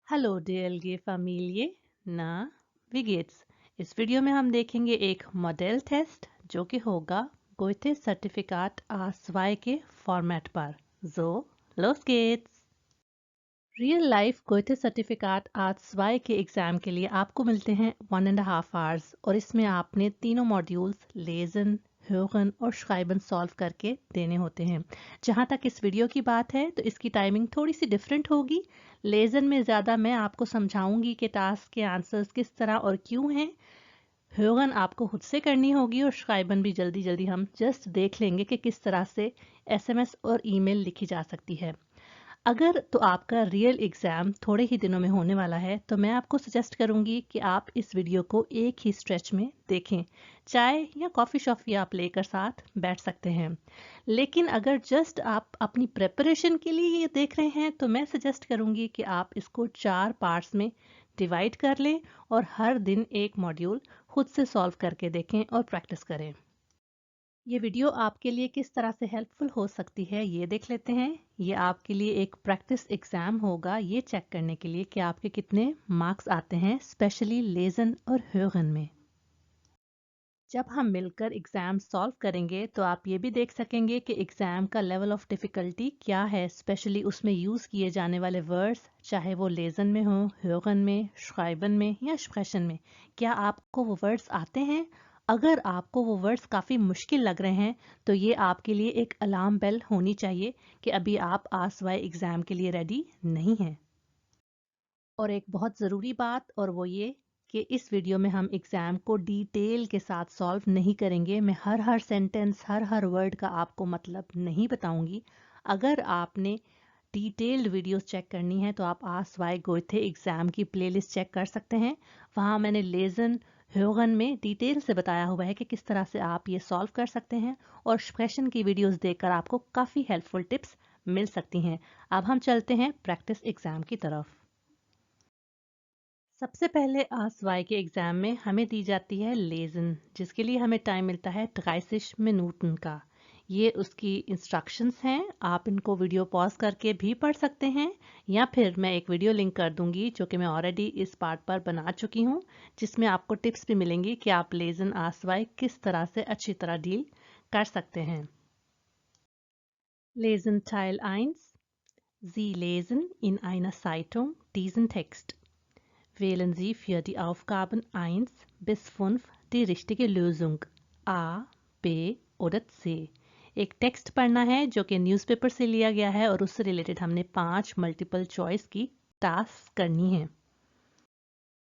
Hello DLG Familie, ना wie geht's? इस video में हम देखेंगे एक मॉडल टेस्ट जो कि होगा गोइथे सर्टिफिकेट A2 के फॉर्मेट पर। So, los geht's! Real life गोइथे certificate A2 के एग्जाम के लिए आपको मिलते हैं 1.5 आवर्स और इसमें आपने तीनों मॉड्यूल्स लेजन, hören और schreiben सॉल्व करके देने होते हैं। जहाँ तक इस वीडियो की बात है तो इसकी टाइमिंग थोड़ी सी डिफरेंट होगी। लेजन में ज़्यादा मैं आपको समझाऊंगी कि टास्क के आंसर्स किस तरह और क्यों हैं। hören आपको खुद से करनी होगी और schreiben भी जल्दी जल्दी हम जस्ट देख लेंगे कि किस तरह से SMS और ईमेल लिखी जा सकती है। अगर तो आपका रियल एग्ज़ाम थोड़े ही दिनों में होने वाला है तो मैं आपको सजेस्ट करूंगी कि आप इस वीडियो को एक ही स्ट्रेच में देखें। चाय या कॉफ़ी शॉफ़ी आप लेकर साथ बैठ सकते हैं। लेकिन अगर जस्ट आप अपनी प्रिपरेशन के लिए ये देख रहे हैं तो मैं सजेस्ट करूंगी कि आप इसको 4 पार्ट्स में डिवाइड कर लें और हर दिन एक मॉड्यूल खुद से सॉल्व करके देखें और प्रैक्टिस करें। ये वीडियो आपके लिए किस तरह से हेल्पफुल हो सकती है ये देख लेते हैं। ये आपके लिए एक प्रैक्टिस एग्जाम होगा ये चेक करने के लिए कि आपके कितने मार्क्स आते हैं, स्पेशली लेजन और hören में। जब हम मिलकर एग्जाम सॉल्व करेंगे तो आप ये भी देख सकेंगे कि एग्जाम का लेवल ऑफ डिफिकल्टी क्या है, स्पेशली उसमें यूज किए जाने वाले वर्ड्स, चाहे वो लेजन में हो, hören में, schreiben में या sprechen में। क्या आपको वो वर्ड्स आते हैं? अगर आपको वो वर्ड्स काफ़ी मुश्किल लग रहे हैं तो ये आपके लिए एक अलार्म बेल होनी चाहिए कि अभी आप A2 एग्ज़ाम के लिए रेडी नहीं हैं। और एक बहुत ज़रूरी बात और वो ये कि इस वीडियो में हम एग्ज़ाम को डिटेल के साथ सॉल्व नहीं करेंगे। मैं हर सेंटेंस, हर वर्ड का आपको मतलब नहीं बताऊंगी। अगर आपने डिटेल्ड वीडियोस चेक करनी है तो आप A2 गोइथे एग्ज़ाम की प्लेलिस्ट चेक कर सकते हैं। वहाँ मैंने लेजन, hören में डिटेल से बताया हुआ है कि किस तरह से आप ये सॉल्व कर सकते हैं और स्प्रेशन की वीडियोस देखकर आपको काफ़ी हेल्पफुल टिप्स मिल सकती हैं। अब हम चलते हैं प्रैक्टिस एग्ज़ाम की तरफ। सबसे पहले A2 के एग्ज़ाम में हमें दी जाती है लेज़न, जिसके लिए हमें टाइम मिलता है 30 मिनूटन का। ये उसकी इंस्ट्रक्शंस हैं। आप इनको वीडियो पॉज करके भी पढ़ सकते हैं या फिर मैं एक वीडियो लिंक कर दूंगी जो कि मैं ऑलरेडी इस पार्ट पर बना चुकी हूँ, जिसमें आपको टिप्स भी मिलेंगी कि आप लेज़न A2 किस तरह से अच्छी तरह डील कर सकते हैं। Lesen Teil 1. Sie lesen in einer Zeitung diesen Text. Wählen Sie für die Aufgaben 1 bis 5 die richtige Lösung A, B oder C। एक टेक्स्ट पढ़ना है जो कि न्यूज़पेपर से लिया गया है और उससे रिलेटेड हमने 5 मल्टीपल चॉइस की टास्क करनी है।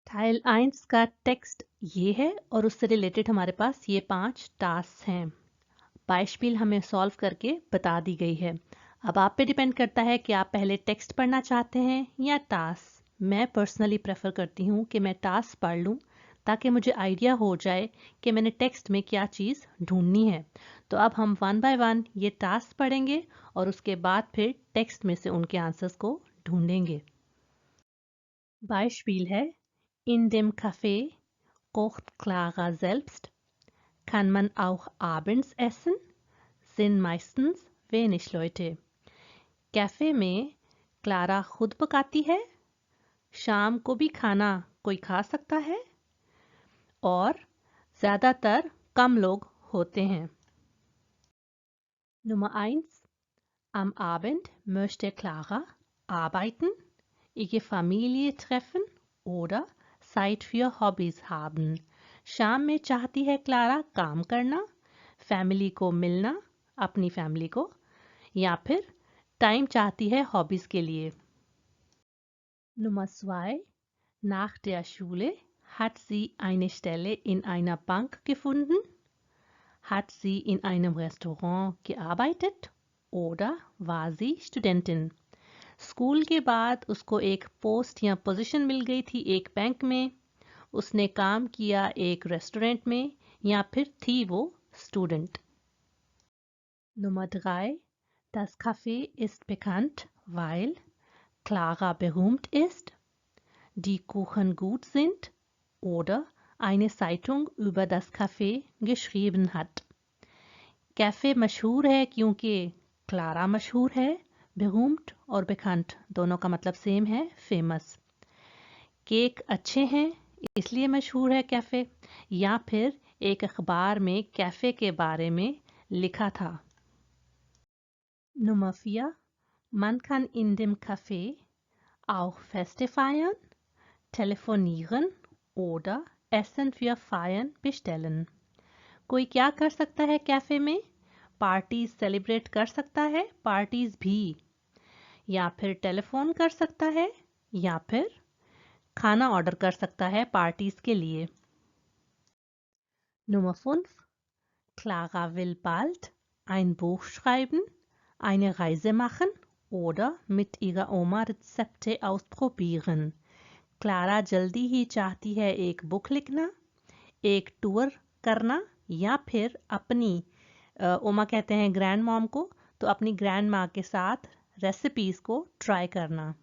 टाइल 1 का टेक्स्ट ये है और उससे रिलेटेड हमारे पास ये 5 टास्क हैं। बाइशपील हमें सॉल्व करके बता दी गई है। अब आप पे डिपेंड करता है कि आप पहले टेक्स्ट पढ़ना चाहते हैं या टास्क। मैं पर्सनली प्रेफर करती हूँ कि मैं टास्क पढ़ लूँ ताकि मुझे आइडिया हो जाए कि मैंने टेक्स्ट में क्या चीज़ ढूंढनी है। तो अब हम 1 बाय 1 ये टास्क पढ़ेंगे और उसके बाद फिर टेक्स्ट में से उनके आंसर्स को ढूंढेंगे। बाइशपील है, In dem Café kocht Clara selbst. Kann man auch abends essen? Sind meistens wenig Leute. Cafe में क्लारा खुद पकाती है, शाम को भी खाना कोई खा सकता है और ज्यादातर कम लोग होते हैं। Nummer 1. Am Abend möchte Clara arbeiten, ihre Familie treffen oder Zeit für Hobbys haben. शाम में चाहती है क्लारा काम करना, फैमिली को मिलना, अपनी फैमिली को, या फिर टाइम चाहती है हॉबीज के लिए। Nummer 2. Nach der Schule hat sie eine Stelle in einer Bank gefunden. Hat sie in einem Restaurant gearbeitet oder war sie Studentin? School के बाद उसको एक पोस्ट या पोजीशन मिल गई थी एक बैंक में, उसने काम किया एक रेस्टोरेंट में या फिर थी वो student. Nummer 3. Das Café ist bekannt, weil Clara berühmt ist, die Kuchen gut sind oder eine Zeitung über das Café geschrieben hat। Cafe मशहूर है क्योंकि क्लारा मशहूर है। berühmt और bekannt दोनों का मतलब सेम है, फेमस। केक अच्छे हैं इसलिए मशहूर है कैफ़े, या फिर एक अखबार में कैफ़े के बारे में लिखा था। Nummer 4. Man kann in dem Café auch Feste feiern, telefonieren oder Essen für Feiern bestellen. कोई क्या कर सकता है कैफ़े में? पार्टी सेलिब्रेट कर सकता है, पार्टीज भी, या फिर टेलीफोन कर सकता है, या फिर खाना ऑर्डर कर सकता है पार्टीज के लिए। Nummer 5. Clara will bald ein Buch schreiben, eine Reise machen oder mit ihrer Oma Rezepte ausprobieren. Clara जल्दी ही चाहती है एक बुक लिखना, एक टूर करना, या फिर अपनी ओमा कहते हैं ग्रैंड मॉम को, तो अपनी ग्रैंड माँ के साथ रेसिपीज को ट्राई करना।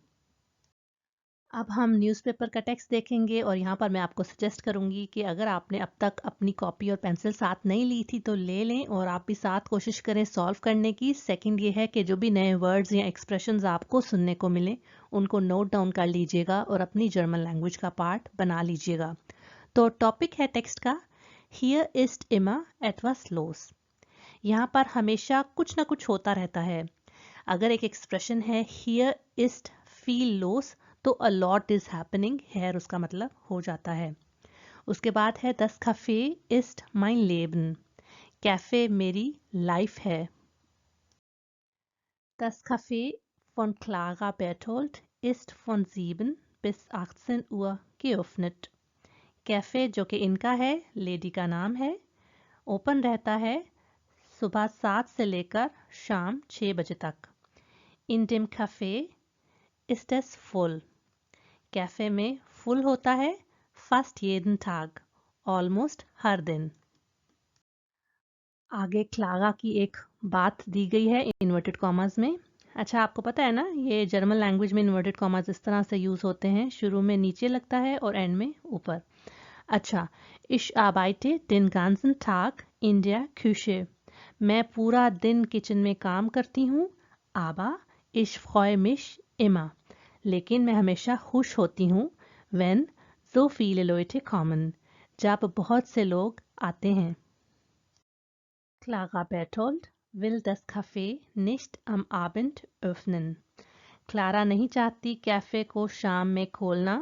अब हम न्यूज़पेपर का टेक्स्ट देखेंगे और यहाँ पर मैं आपको सजेस्ट करूँगी कि अगर आपने अब तक अपनी कॉपी और पेंसिल साथ नहीं ली थी तो ले लें और आप भी साथ कोशिश करें सॉल्व करने की। सेकंड ये है कि जो भी नए वर्ड्स या एक्सप्रेशंस आपको सुनने को मिले उनको नोट डाउन कर लीजिएगा और अपनी जर्मन लैंग्वेज का पार्ट बना लीजिएगा। तो टॉपिक है टेक्स्ट का हियर इस्ट इमा एटवास लोस। यहाँ पर हमेशा कुछ ना कुछ होता रहता है। अगर एक एक्सप्रेशन है हियर इस्ट फील लोस तो a lot is happening, here उसका मतलब हो जाता है। उसके बाद है दस कैफे इस्ट माइन लेबन, कैफे मेरी लाइफ है। Das Café von Clara Berthold ist von 7 bis 18 Uhr geöffnet. Cafe जो कि इनका है, लेडी का नाम है, ओपन रहता है सुबह 7 से लेकर शाम 6 बजे तक। In dem Café ist es voll. Cafe में फुल होता है fast jeden Tag, ऑलमोस्ट हर दिन। आगे क्लारा की एक बात दी गई है इन्वर्टेड कॉमास में। अच्छा, आपको पता है ना ये जर्मन लैंग्वेज में इन्वर्टेड कॉमास इस तरह से यूज होते हैं, शुरू में नीचे लगता है और एंड में ऊपर। अच्छा, ich arbeite den ganzen Tag in der Küche. मैं पूरा दिन किचन में काम करती हूँ। aber ich freue mich immer. लेकिन मैं हमेशा खुश होती हूँ when so viele Leute kommen, जब बहुत से लोग आते हैं। Clara Berthold will das Café nicht am Abend öffnen. Clara नहीं चाहती कैफे को शाम में खोलना,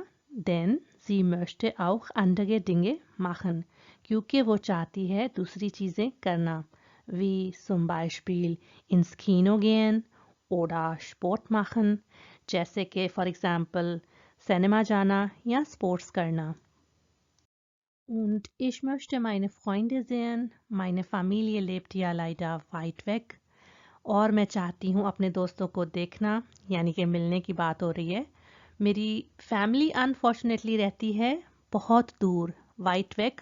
denn sie möchte auch andere Dinge machen, क्योंकि वो चाहती है दूसरी चीजें करना, wie zum Beispiel ins Kino gehen oder Sport machen, जैसे कि फॉर एग्जाम्पल सिनेमा जाना या स्पोर्ट्स करना। Und ich möchte meine Freunde sehen, meine Familie lebt ja leider weit weg. और मैं चाहती हूँ अपने दोस्तों को देखना, यानी कि मिलने की बात हो रही है। मेरी फैमिली अनफॉर्चुनेटली रहती है बहुत दूर, weit weg,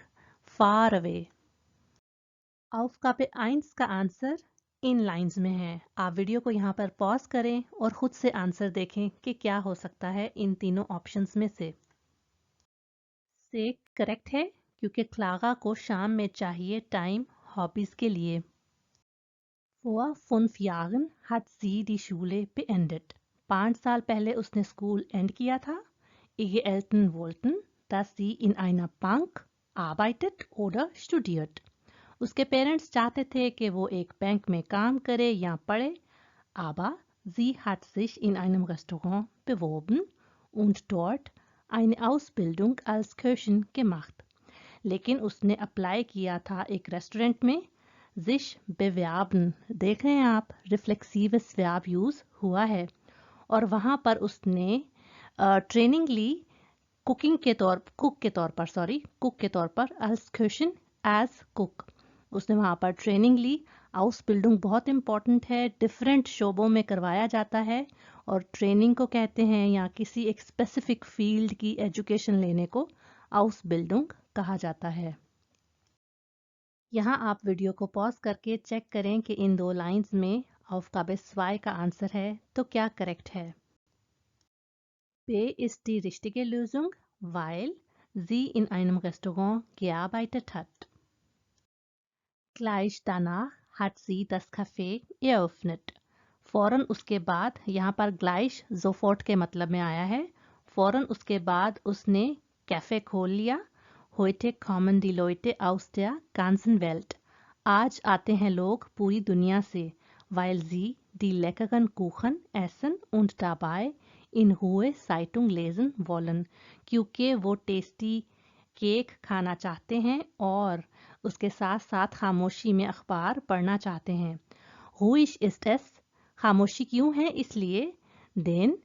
far away। Aufgabe 1 का आंसर इन लाइंस में है। आप वीडियो को यहाँ पर पॉज करें और खुद से आंसर देखें कि क्या हो सकता है इन तीनों ऑप्शंस में से करेक्ट है, क्योंकि क्लारा को शाम में चाहिए टाइम हॉबीज के लिए। Vor 5 Jahren hat sie die Schule beendet. 5 साल पहले उसने स्कूल एंड किया था। Ihre Eltern wollten, dass sie in einer Bank arbeitet oder studiert. उसके पेरेंट्स चाहते थे कि वो एक बैंक में काम करे या पढ़े। Aber sie hat sich in einem Restaurant beworben und dort eine Ausbildung als Köchin gemacht. लेकिन उसने अप्लाई किया था एक रेस्टोरेंट में। sich bewerben, देख रहे हैं आप, रिफ्लेक्सिवस वर्ब यूज हुआ है, और वहां पर उसने ट्रेनिंग ली कुक के तौर पर als Köchin, as कुक। उसने वहाँ पर ट्रेनिंग ली। आउसबिल्डिंग बहुत इंपॉर्टेंट है, डिफरेंट शोबों में करवाया जाता है और ट्रेनिंग को कहते हैं, या किसी एक स्पेसिफिक फील्ड की एजुकेशन लेने को आउसबिल्डिंग कहा जाता है। यहाँ आप वीडियो को पॉज करके चेक करें कि इन दो लाइंस में Aufgabe 2 का आंसर है तो क्या करेक्ट है। B ist die richtige Lösung, weil sie in einem Restaurant gearbeitet hat. Gleich danach hat sie das Café eröffnet. फौरन उसके बाद, यहाँ पर gleich sofort के मतलब में आया है, फौरन उसके बाद उसने कैफे खोल लिया। Heute kommen die Leute aus der ganzen Welt. आज आते हैं लोग पूरी दुनिया से, weil sie die leckeren Kuchen essen und dabei in Ruhe Zeitung lesen wollen. क्योंकि वो टेस्टी केक खाना चाहते हैं और उसके साथ साथ खामोशी में अखबार पढ़ना चाहते हैं। Ruhig ist es, खामोशी क्यों है? इसलिए denn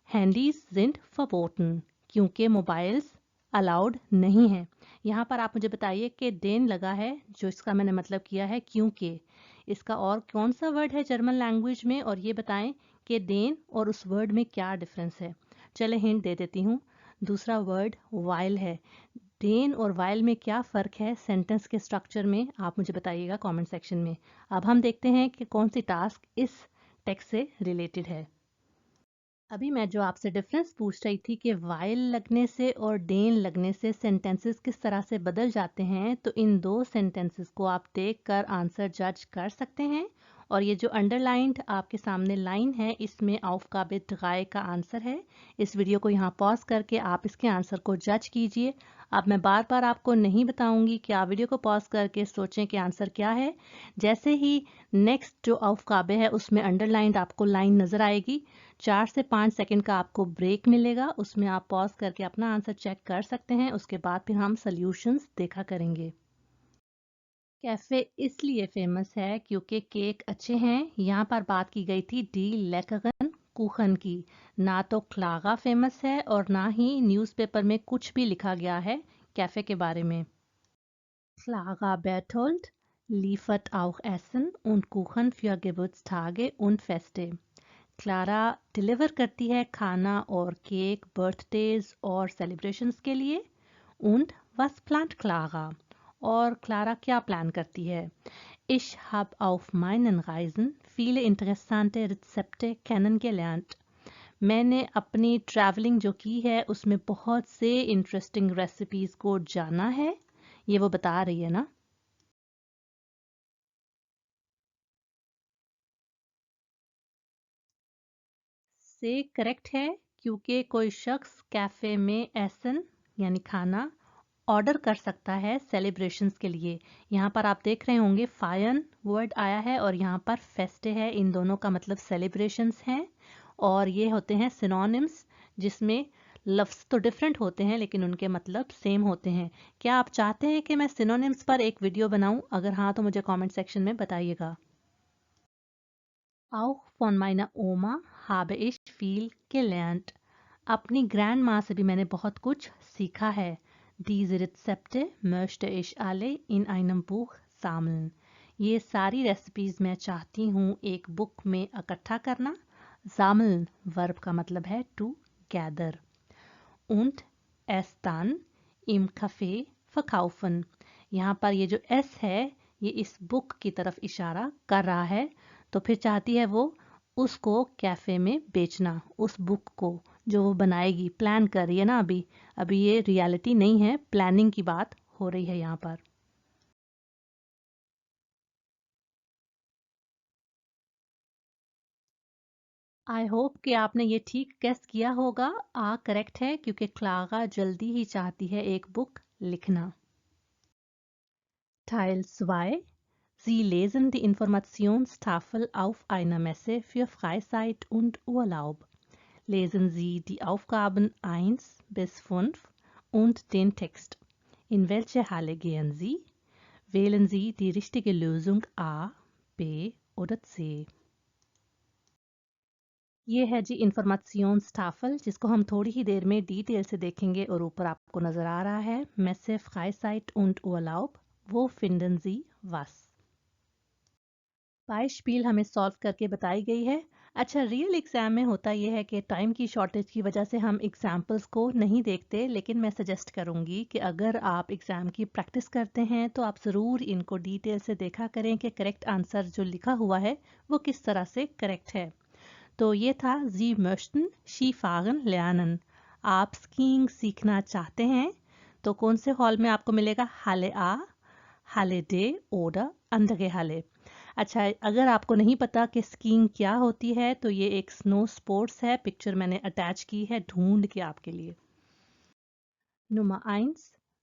Handys sind verboten, क्योंकि मोबाइल्स अलाउड नहीं है। यहाँ पर आप मुझे बताइए कि देन लगा है, जो इसका मैंने मतलब किया है क्योंकि। इसका और कौन सा वर्ड है जर्मन लैंग्वेज में, और ये बताएं कि देन और उस वर्ड में क्या डिफरेंस है। चले हिंट दे देती हूँ। दूसरा वर्ड वाइल है। देन और वाइल में क्या फ़र्क है सेंटेंस के स्ट्रक्चर में, आप मुझे बताइएगा कमेंट सेक्शन में। अब हम देखते हैं कि कौन सी टास्क इस टेक्स्ट से रिलेटेड है। अभी मैं जो आपसे डिफरेंस पूछ रही थी कि वाइल लगने से और डेन लगने से सेंटेंसेस किस तरह से बदल जाते हैं, तो इन दो सेंटेंसेस को आप देखकर आंसर जज कर सकते हैं। और ये जो अंडरलाइंड आपके सामने लाइन है, इसमें aufgabe 3 का आंसर है। इस वीडियो को यहाँ पॉज करके आप इसके आंसर को जज कीजिए। अब मैं बार बार आपको नहीं बताऊंगी कि आप वीडियो को पॉज करके सोचें कि आंसर क्या है। जैसे ही नेक्स्ट जो aufgabe है उसमें अंडरलाइंड आपको लाइन नजर आएगी, 4 से 5 सेकंड का आपको ब्रेक मिलेगा, उसमें आप पॉज करके अपना आंसर चेक कर सकते हैं। उसके बाद फिर हम सॉल्यूशंस देखा करेंगे। कैफे इसलिए फेमस है क्योंकि केक अच्छे हैं। यहाँ पर बात की गई थी डी लेकरन कुखन की। ना तो क्लागा फेमस है और ना ही न्यूज़पेपर में कुछ भी लिखा गया है कैफे के बारे में। Clara Berthold liefert auch Essen und Kuchen für Geburtstage und Feste. Clara deliver करती है खाना और केक बर्थडेज और सेलिब्रेशंस के लिए। Und was plant Clara? और क्लारा क्या प्लान करती है? Ich habe auf meinen Reisen viele interessante Rezepte kennengelernt. मैंने अपनी ट्रैवलिंग जो की है उसमें बहुत से इंटरेस्टिंग रेसिपीज को जाना है। ये वो बता रही है ना। से करेक्ट है क्योंकि कोई शख्स कैफे में एसन यानी खाना ऑर्डर कर सकता है सेलिब्रेशंस के लिए। यहाँ पर आप देख रहे होंगे फायन वर्ड आया है और यहाँ पर फेस्टे है। इन दोनों का मतलब सेलिब्रेशंस हैं और ये होते हैं सिनोनिम्स, जिसमें लफ्ज़ तो डिफरेंट होते हैं लेकिन उनके मतलब सेम होते हैं। क्या आप चाहते हैं कि मैं सिनोनिम्स पर एक वीडियो बनाऊं? अगर हाँ तो मुझे कमेंट सेक्शन में बताइएगा। Auch von meiner Oma habe ich viel gelernt. अपनी ग्रैंड माँ से भी मैंने बहुत कुछ सीखा है। Diese Rezepte möchte ich alle in einem Buch sammeln. ये सारी रेसिपीज मैं चाहती हूँ एक बुक में इकट्ठा करना। Sammeln वर्ब का मतलब है to gather. Und es dann im Café verkaufen. यहाँ पर ये जो एस है ये इस बुक की तरफ इशारा कर रहा है, तो फिर चाहती है वो उसको कैफे में बेचना, उस बुक को जो वो बनाएगी। प्लान कर रही है ना, अभी ये रियलिटी नहीं है, प्लानिंग की बात हो रही है यहाँ पर। आई होप कि आपने ये ठीक गेस किया होगा। करेक्ट है क्योंकि क्लारा जल्दी ही चाहती है एक बुक लिखना। Teil 2. Sie lesen die Informationstafel auf einer Messe für Freizeit und Urlaub. Lesen Sie die Aufgaben 1 bis 5 und den Text. In welche Halle gehen Sie? Wählen Sie die richtige Lösung A, B oder C. ये है जी informations जिसको हम थोड़ी ही देर में detail से देखेंगे और ऊपर आपको नजर आ रहा है Messe Freizeit und Urlaub. Wo finden Sie was? beispiल हमें सॉल्व करके बताई गई है। अच्छा, रियल एग्जाम में होता यह है कि टाइम की शॉर्टेज की वजह से हम एग्जाम्पल्स को नहीं देखते, लेकिन मैं सजेस्ट करूंगी कि अगर आप एग्जाम की प्रैक्टिस करते हैं तो आप ज़रूर इनको डिटेल से देखा करें कि करेक्ट आंसर जो लिखा हुआ है वो किस तरह से करेक्ट है। तो ये था Sie möchten Skifahren lernen. आप स्कीइंग सीखना चाहते हैं तो कौन से हॉल में आपको मिलेगा? हाले आ, हाले डे oder andere Halle. अच्छा, अगर आपको नहीं पता कि स्कीइंग क्या होती है तो ये एक स्नो स्पोर्ट्स है। पिक्चर मैंने अटैच की है ढूंढ के आपके लिए। Nummer 1.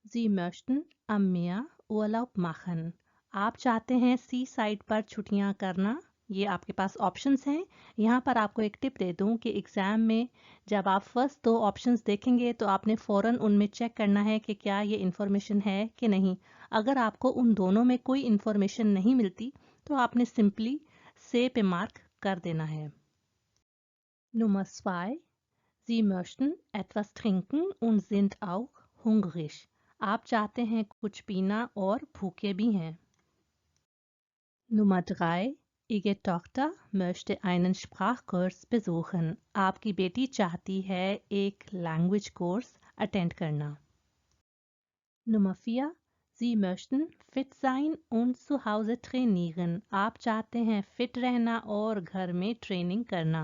Sie möchten am Meer Urlaub machen. आप चाहते हैं सी साइड पर छुट्टियां करना। ये आपके पास ऑप्शंस हैं। यहाँ पर आपको एक टिप दे दूँ कि एग्ज़ाम में जब आप फर्स्ट दो ऑप्शंस देखेंगे तो आपने फ़ौरन उनमें चेक करना है कि क्या ये इन्फॉर्मेशन है कि नहीं। अगर आपको उन दोनों में कोई इन्फॉर्मेशन नहीं मिलती तो आपने सिंपली से पे मार्क कर देना है। Nummer 2. Sie möchten etwas trinken und sind auch hungrig. आप चाहते हैं कुछ पीना और भूखे भी हैं। Nummer 3. Ihre Tochter möchte einen Sprachkurs besuchen. आपकी बेटी चाहती है एक लैंग्वेज कोर्स अटेंड करना। Nummer 4. Sie möchten fit sein und zu Hause trainieren. आप चाहते हैं फिट रहना और घर में ट्रेनिंग करना।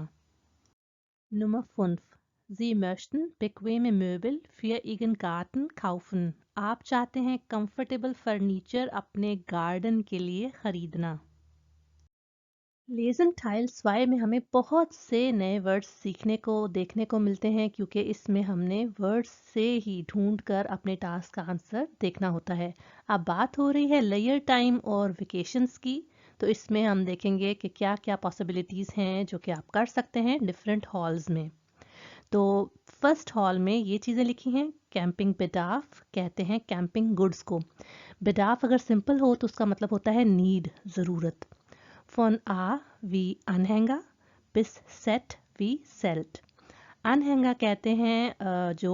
Nummer 5. Sie möchten bequeme Möbel für Ihren Garten kaufen. आप चाहते हैं कंफर्टेबल फर्नीचर अपने गार्डन के लिए खरीदना। लेसन टाइल 2 में हमें बहुत से नए वर्ड्स सीखने को देखने को मिलते हैं क्योंकि इसमें हमने वर्ड्स से ही ढूंढकर अपने टास्क का आंसर देखना होता है। अब बात हो रही है लेयर टाइम और वेकेशंस की, तो इसमें हम देखेंगे कि क्या क्या पॉसिबिलिटीज़ हैं जो कि आप कर सकते हैं डिफरेंट हॉल्स में। तो फर्स्ट हॉल में ये चीज़ें लिखी हैं। कैंपिंग बेडाफ कहते हैं कैंपिंग गुड्स को। बेडाफ अगर सिंपल हो तो उसका मतलब होता है नीड, ज़रूरत। Von A wie Anhänger bis Z wie Zelt. अनहैंगा कहते हैं जो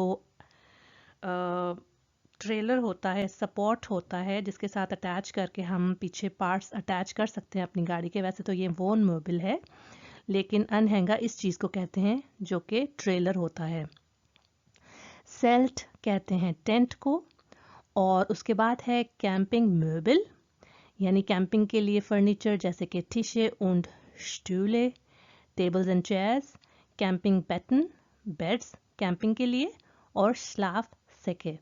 ट्रेलर होता है, सपोर्ट होता है जिसके साथ अटैच करके हम पीछे पार्ट्स अटैच कर सकते हैं अपनी गाड़ी के। वैसे तो ये वोन मोबिल है, लेकिन अनहैंगा इस चीज़ को कहते हैं जो कि ट्रेलर होता है। सेल्ट कहते हैं टेंट को। और उसके बाद है कैंपिंग मोबिल, यानी कैंपिंग के लिए फर्नीचर जैसे कि टिशे und स्टूले, टेबल्स एंड चेयर्स। कैंपिंग बेटन, बेड्स कैंपिंग के लिए। और श्लाफ सेके,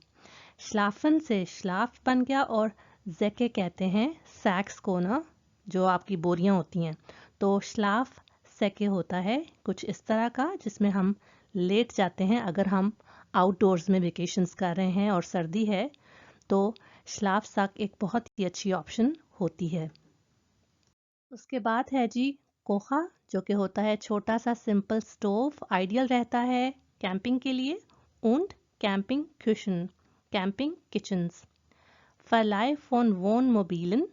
श्लाफन से श्लाफ बन गया और जेके कहते हैं सैक्स को ना, जो आपकी बोरियां होती हैं। तो श्लाफ सेके होता है कुछ इस तरह का जिसमें हम लेट जाते हैं अगर हम आउटडोर्स में वेकेशंस कर रहे हैं और सर्दी है तो श्लाफ सक एक बहुत ही अच्छी ऑप्शन होती है। उसके बाद है जी कोखा, जो कि होता है छोटा सा सिंपल स्टोव, आइडियल रहता है कैंपिंग के लिए। und camping cushion, camping kitchens. Verleih von Wohnmobilen,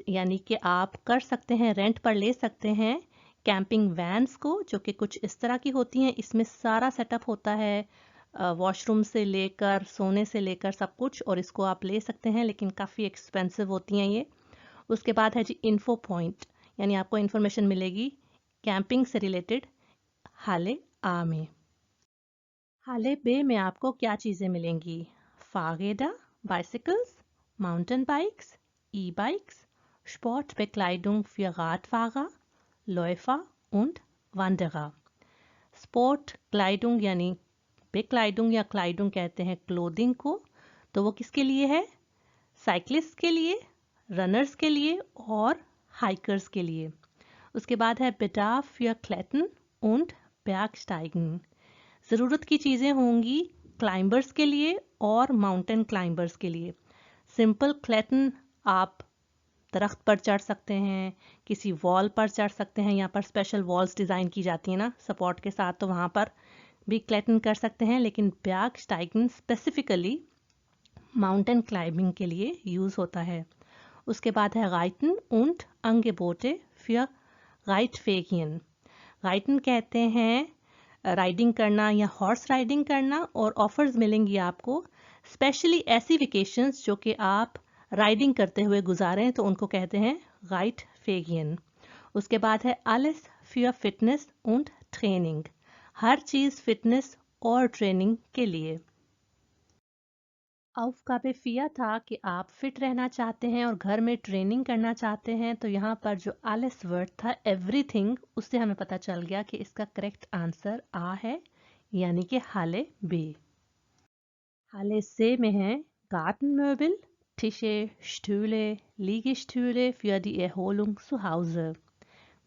यानी कि आप कर सकते हैं, रेंट पर ले सकते हैं कैंपिंग वैन्स को, जो कि कुछ इस तरह की होती हैं। इसमें सारा सेटअप होता है, वॉशरूम से लेकर सोने से लेकर सब कुछ, और इसको आप ले सकते हैं लेकिन काफ़ी एक्सपेंसिव होती हैं ये। उसके बाद है जी इन्फो पॉइंट, यानी आपको इन्फॉर्मेशन मिलेगी कैंपिंग से रिलेटेड हाले आ में। हाले बे में आपको क्या चीज़ें मिलेंगी? फागेडा, bicycles, mountain bikes, e bikes, Sportbekleidung für Radfahrer, Läufer und Wanderer। Sport क्लाइडुंग यानी बेक्लाइडुंग या क्लाइडुंग कहते हैं क्लोथिंग को, तो वो किसके लिए है? साइक्लिस्ट के लिए, रनर्स के लिए और हाइकर्स के लिए। उसके बाद है बेडाफ या क्लेटन und bergsteigen। ज़रूरत की चीज़ें होंगी क्लाइंबर्स के लिए और माउंटेन क्लाइंबर्स के लिए। सिंपल क्लेटन, आप दरख्त पर चढ़ सकते हैं, किसी वॉल पर चढ़ सकते हैं। यहाँ पर स्पेशल वॉल्स डिज़ाइन की जाती हैं ना सपोर्ट के साथ, तो वहाँ पर भी क्लेटन कर सकते हैं। लेकिन bergsteigen स्पेसिफिकली माउंटेन क्लाइंबिंग के लिए यूज़ होता है। उसके बाद है Reiten und Angebote für Reitferien। Written कहते हैं राइडिंग करना या हॉर्स राइडिंग करना, और ऑफर्स मिलेंगी आपको स्पेशली ऐसी वेकेशंस जो कि आप राइडिंग करते हुए गुजारें, तो उनको कहते हैं राइट फेगियन। उसके बाद है alles für Fitness und Training, हर चीज़ फिटनेस और ट्रेनिंग के लिए। aufgabe 4 था कि आप फिट रहना चाहते हैं और घर में ट्रेनिंग करना चाहते हैं, तो यहाँ पर जो alles वर्ड था एवरीथिंग, उससे हमें पता चल गया कि इसका करेक्ट आंसर आ है, यानी कि हाले बे। हाले से में है गार्डन मोबिल, Tische, Stühle, Liegestühle für die Erholung zu Hause.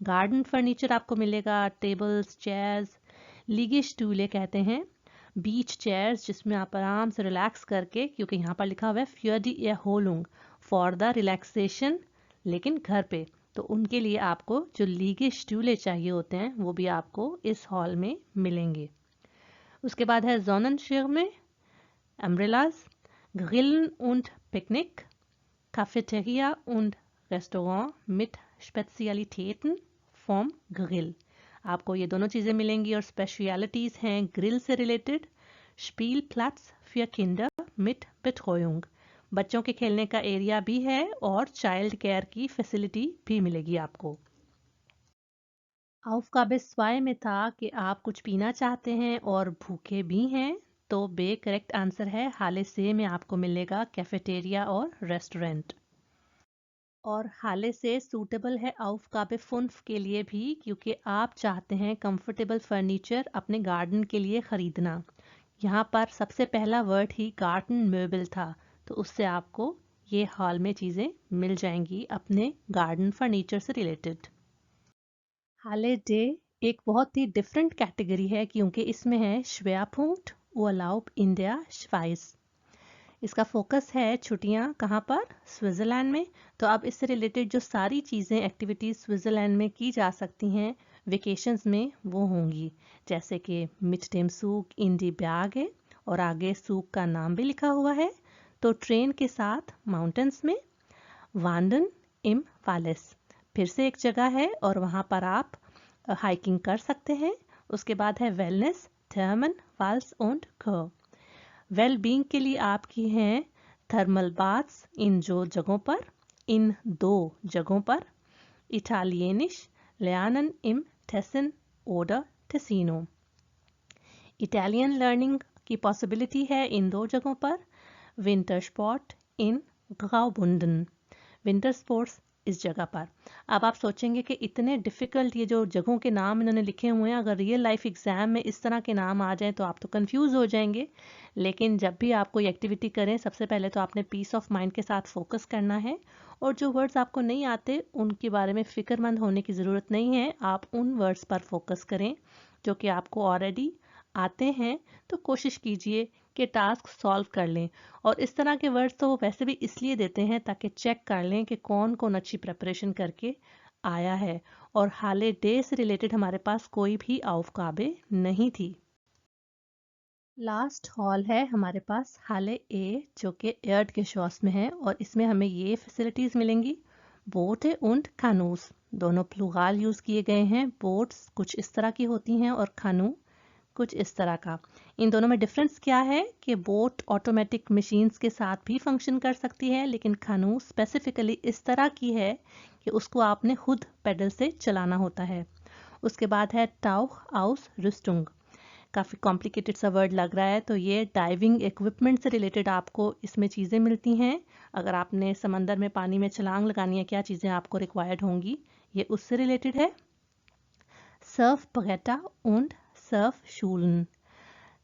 Garden furniture आपको मिलेगा, टेबल्स, चेयर्स। लीगेस्टूले कहते हैं बीच चेयर्स जिसमें आप आराम से रिलैक्स करके, क्योंकि यहाँ पर लिखा हुआ है फ्यर दी होलुंग, फॉर द रिलैक्सेशन, लेकिन घर पे, तो उनके लिए आपको जो लीगेस्टूले चाहिए होते हैं वो भी आपको इस हॉल में मिलेंगे। उसके बाद है Sonnenschirme, Umbrellas, Grillen und Picknick, Cafeteria und Restaurant mit Spezialitäten vom Grill। आपको ये दोनों चीज़ें मिलेंगी और स्पेशलिटीज़ हैं ग्रिल से related. Spielplatz für Kinder mit Betreuung, बच्चों के खेलने का एरिया भी है और चाइल्ड केयर की फैसिलिटी भी मिलेगी आपको। Aufgabe 2 में था कि आप कुछ पीना चाहते हैं और भूखे भी हैं, तो बे करेक्ट आंसर है हाले से में आपको मिलेगा कैफेटेरिया और रेस्टोरेंट। और हाले से सूटेबल है Aufgabe 5 के लिए भी, क्योंकि आप चाहते हैं कंफर्टेबल फर्नीचर अपने गार्डन के लिए खरीदना। यहाँ पर सबसे पहला वर्ड ही गार्डन möbel था, तो उससे आपको ये हॉल में चीज़ें मिल जाएंगी अपने गार्डन फर्नीचर से रिलेटेड। हाले डे एक बहुत ही डिफरेंट कैटेगरी है, क्योंकि इसमें है Schwerpunkt Urlaub in der Schweiz। इसका फोकस है छुट्टियां कहाँ पर, स्विट्ज़रलैंड में। तो अब इससे रिलेटेड जो सारी चीज़ें एक्टिविटीज़ स्विट्ज़रलैंड में की जा सकती हैं वेकेशंस में वो होंगी, जैसे कि Mit dem Zug in die Berge, और आगे सूक का नाम भी लिखा हुआ है, तो ट्रेन के साथ माउंटेन्स में। Wandern im Wallis, फिर से एक जगह है और वहाँ पर आप हाइकिंग कर सकते हैं। उसके बाद है wellness, Thermen, Vals und Kur। Well being के लिए आपकी हैं थर्मल बाथ्स इन दो जगहों पर। इटालियनिश, lernen im Tessin oder Tessino, Italian learning की पॉसिबिलिटी है इन दो जगहों पर। विंटर स्पॉट इन ग्राउबुंडन, विंटर स्पोर्ट्स इस जगह पर। अब आप सोचेंगे कि इतने डिफ़िकल्ट ये जो जगहों के नाम इन्होंने लिखे हुए हैं, अगर रियल लाइफ एग्जाम में इस तरह के नाम आ जाएं तो आप तो कंफ्यूज हो जाएंगे। लेकिन जब भी आप कोई एक्टिविटी करें, सबसे पहले तो आपने पीस ऑफ माइंड के साथ फोकस करना है, और जो वर्ड्स आपको नहीं आते उनके बारे में फ़िक्रमंद होने की ज़रूरत नहीं है। आप उन वर्ड्स पर फोकस करें जो कि आपको ऑलरेडी आते हैं, तो कोशिश कीजिए कि टास्क सॉल्व कर लें। और इस तरह के वर्ड्स तो वो वैसे भी इसलिए देते हैं ताकि चेक कर लें कि कौन कौन अच्छी प्रिपरेशन करके आया है। और हाले डे से रिलेटेड हमारे पास कोई भी aufgabe नहीं थी। लास्ट हॉल है हमारे पास हाले ए, जो कि एर्ड के शॉस में है, और इसमें हमें ये फैसिलिटीज़ मिलेंगी। बोटे und Kanus, दोनों प्लूराल यूज़ किए गए हैं। बोट्स कुछ इस तरह की होती हैं और खानू कुछ इस तरह का। इन दोनों में डिफरेंस क्या है कि बोट ऑटोमेटिक मशीन्स के साथ भी फंक्शन कर सकती है, लेकिन खानू स्पेसिफिकली इस तरह की है कि उसको आपने खुद पेडल से चलाना होता है। उसके बाद है टाउख आउस रुस्टुंग, काफ़ी कॉम्प्लिकेटेड सा वर्ड लग रहा है, तो ये डाइविंग इक्विपमेंट से रिलेटेड आपको इसमें चीज़ें मिलती हैं। अगर आपने समंदर में पानी में छलांग लगानी है, क्या चीज़ें आपको रिक्वायर्ड होंगी, ये उससे रिलेटेड है। सर्फ बगेटा und सर्फ शूलन,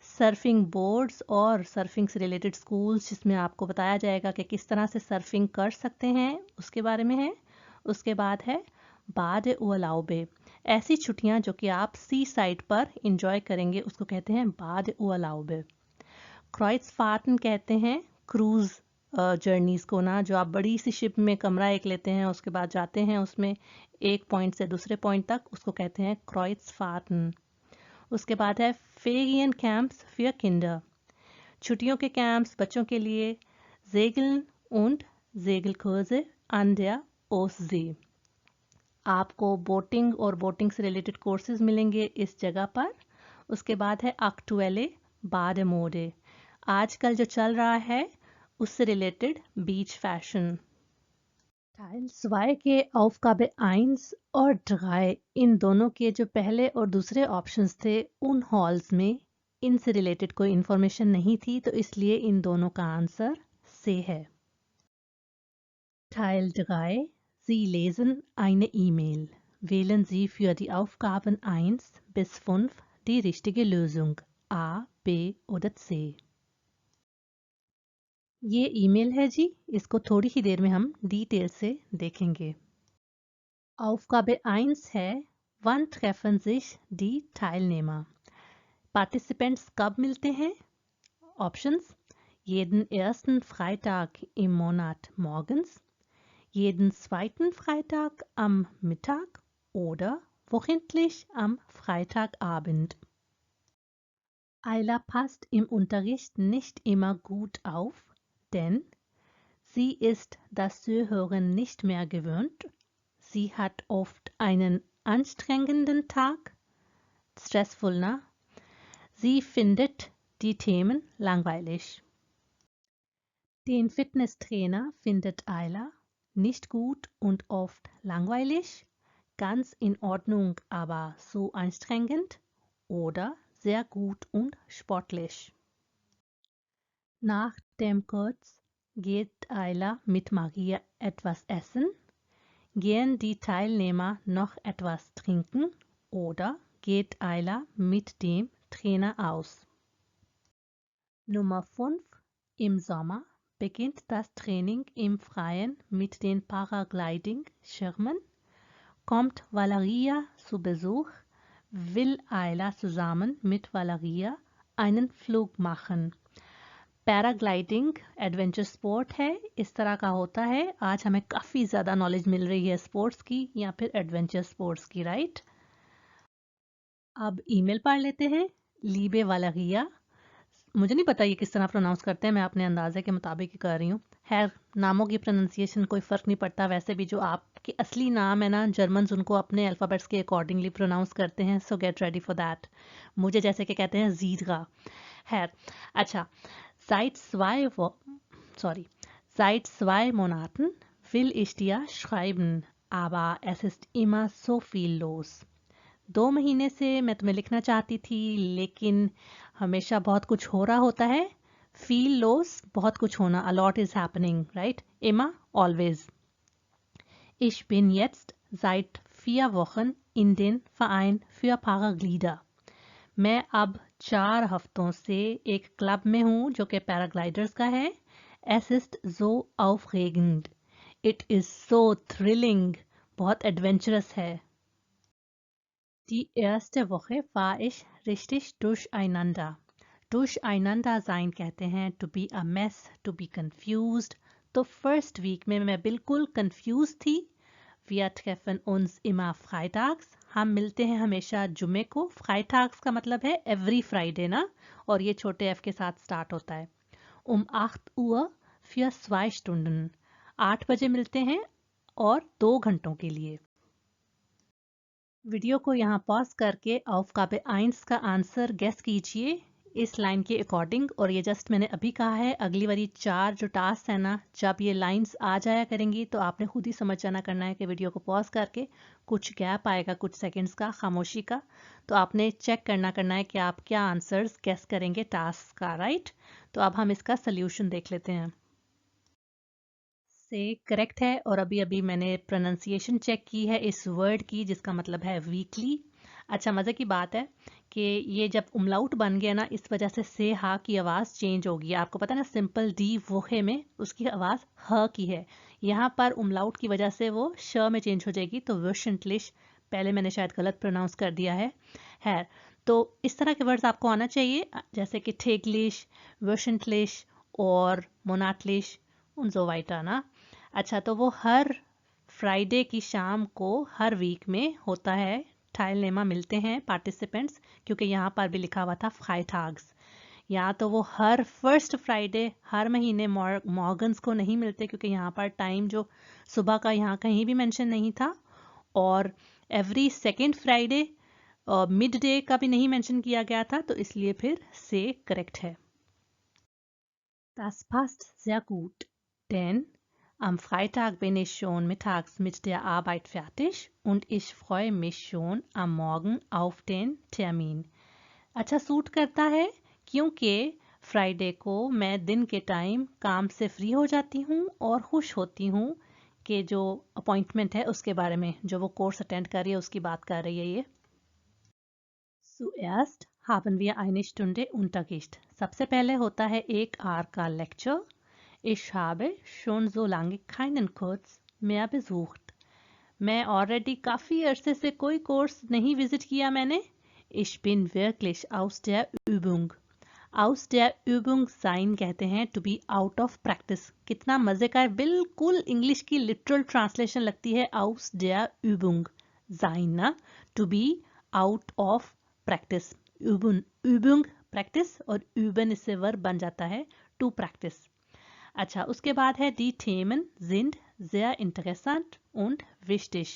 सर्फिंग बोर्ड्स और सर्फिंग से रिलेटेड स्कूल्स जिसमें आपको बताया जाएगा कि किस तरह से सर्फिंग कर सकते हैं, उसके बारे में है। उसके बाद है बाद उलाउबे, ऐसी छुट्टियां जो कि आप सी साइड पर इंजॉय करेंगे, उसको कहते हैं बाद उलाउबे। क्राइट्सफार्टन कहते हैं क्रूज जर्नीज को ना, जो आप बड़ी सी शिप में कमरा एक लेते हैं, उसके बाद जाते हैं उसमें एक पॉइंट से दूसरे पॉइंट तक, उसको कहते हैं क्राइट्सफार्टन। उसके बाद है फेरियन कैंप्स फॉर किंडर, छुट्टियों के कैंप्स बच्चों के लिए। Segeln und Segelkurse an der Ostsee, आपको बोटिंग और बोटिंग से रिलेटेड कोर्सेज मिलेंगे इस जगह पर। उसके बाद है Aktuelle Bademode, आजकल जो चल रहा है उससे रिलेटेड बीच फैशन। टाइल 2 के Aufgabe 1 और 3, इन दोनों के जो पहले और दूसरे ऑप्शंस थे उन हॉल्स में इनसे रिलेटेड कोई इंफॉर्मेशन नहीं थी, तो इसलिए इन दोनों का आंसर से है। Teil 3, Sie lesen eine E-Mail. Wählen Sie für die Aufgaben 1 bis 5 die richtige Lösung, A, B oder C. ये ईमेल है जी, इसको थोड़ी ही देर में हम डिटेल से देखेंगे। Aufgabe 1 है Wann treffen sich die Teilnehmer? Participants कब मिलते हैं? Options: jeden ersten Freitag im Monat morgens, jeden zweiten Freitag am Mittag oder wochentlich am Freitagabend. Ayla passt im Unterricht nicht immer gut auf, denn sie ist das Zuhören nicht mehr gewöhnt. Sie hat oft einen anstrengenden Tag, stressful, na? Sie findet die Themen langweilig. Den Fitnesstrainer findet Ayla nicht gut und oft langweilig, ganz in Ordnung, aber so anstrengend oder sehr gut und sportlich. Nach dem Kurs geht Ayla mit Maria etwas essen. Gehen die Teilnehmer noch etwas trinken oder geht Ayla mit dem Trainer aus? Nummer 5. Im Sommer beginnt das Training im Freien mit den Paragliding-Schirmen. Kommt Valeria zu Besuch, will Ayla zusammen mit Valeria einen Flug machen. Paragliding adventure sport है, इस तरह का होता है। आज हमें काफ़ी ज़्यादा नॉलेज मिल रही है स्पोर्ट्स की या फिर एडवेंचर स्पोर्ट्स की, राइट। अब ईमेल पढ़ लेते हैं। लीबे वालागिया, मुझे नहीं पता ये किस तरह प्रोनाउंस करते हैं, मैं अपने अंदाजे के मुताबिक ही कर रही हूँ। खैर, नामों की प्रोनाउंसिएशन कोई फ़र्क नहीं पड़ता, वैसे भी जो आपके असली नाम है ना, जर्मन्स उनको अपने अल्फ़ाबेट्स के अकॉर्डिंगली प्रोनाउंस करते हैं, सो गेट रेडी फॉर दैट। मुझे जैसे कि कहते हैं जीरा। खैर, अच्छा, Seit 2 Monaten will ich dir schreiben, aber es ist immer so viel los. 2 महीने से मैं तुम्हें लिखना चाहती थी, लेकिन हमेशा बहुत कुछ हो रहा होता है। Feel los, बहुत कुछ होना, a lot is happening, right? Immer, always. Ich bin jetzt seit 4 Wochen in den Verein für Paraglider. मैं अब 4 हफ्तों से एक क्लब में हूँ जो कि पैराग्लाइडर्स का है। Es ist so aufregend. It is so thrilling. बहुत एडवेंचरस है। Die erste Woche war ich richtig durcheinander. Durcheinander sein कहते हैं to be a mess, to be confused. तो first week में मैं बिल्कुल confused थी। Wir treffen uns immer freitags. हम मिलते हैं हमेशा जुमे को। फ्राइटाग्स का मतलब है एवरी फ्राइडे ना, और ये छोटे एफ के साथ स्टार्ट होता है। 8 Uhr für 2 Stunden. 8 बजे मिलते हैं और 2 घंटों के लिए। वीडियो को यहाँ पॉज करके Aufgabe 1 का आंसर गेस कीजिए इस लाइन के अकॉर्डिंग। और ये जस्ट मैंने अभी कहा है, अगली वाली 4 जो टास्क है ना, जब ये लाइंस आ जाया करेंगी तो आपने खुद ही समझ जाना करना है कि वीडियो को पॉज करके कुछ गैप आएगा, कुछ सेकंड्स का खामोशी का, तो आपने चेक करना है कि आप क्या आंसर्स गेस करेंगे टास्क का, राइट। तो अब हम इसका सोल्यूशन देख लेते हैं। से करेक्ट है, और अभी अभी मैंने प्रोनाउंसिएशन चेक की है इस वर्ड की, जिसका मतलब है वीकली। अच्छा, मज़े की बात है कि ये जब उमलाउट बन गया ना, इस वजह से हा की आवाज़ चेंज होगी। आपको पता है ना, सिंपल डी वोहे में उसकी आवाज़ ह की है, यहाँ पर उमलाउट की वजह से वो श में चेंज हो जाएगी। तो वशंटलिश, पहले मैंने शायद गलत प्रोनाउंस कर दिया है। तो इस तरह के वर्ड्स आपको आना चाहिए, जैसे कि ठेगलिश, वशंटलिश और मोनाटलिश, उनजो वाइटा ना। अच्छा, तो वो हर फ्राइडे की शाम को हर वीक में होता है। टाइलनेमा मिलते हैं पार्टिसिपेंट्स, क्योंकि यहाँ पर भी लिखा हुआ था फ्राइटाग्स। यहाँ तो वो हर फर्स्ट फ्राइडे हर महीने मॉर्गन्स को नहीं मिलते, क्योंकि यहाँ पर टाइम जो सुबह का यहाँ कहीं भी मेंशन नहीं था, और every second Friday mid day का भी नहीं मेंशन किया गया था, तो इसलिए फिर से करेक्ट है। Das passt sehr gut, denn am Freitag bin ich schon mittags mit der Arbeit fertig und ich freue mich schon am Morgen auf den Termin. अच्छा सूट करता है, क्योंकि फ्राइडे को मैं दिन के टाइम काम से फ्री हो जाती हूँ और खुश होती हूँ कि जो अपॉइंटमेंट है उसके बारे में, जो वो कोर्स अटेंड कर रही है उसकी बात कर रही है ये। Zuerst haben wir eine Stunde Unterricht. सबसे पहले होता है 1 आवर का lecture. Ich habe schon so lange keinen Kurs mehr besucht. मैं ऑलरेडी काफ़ी अरसे से कोई कोर्स नहीं विजिट किया मैंने. Ich bin wirklich aus der Übung. aus der Übung sein कहते हैं to be out of practice. कितना मजे का है, बिल्कुल इंग्लिश की लिटरल ट्रांसलेशन लगती है aus der Übung sein ना, to be out of practice. Übung, Übung practice और üben इससे वर्ब बन जाता है to practice. अच्छा, उसके बाद है die Themen sind sehr interessant und wichtig.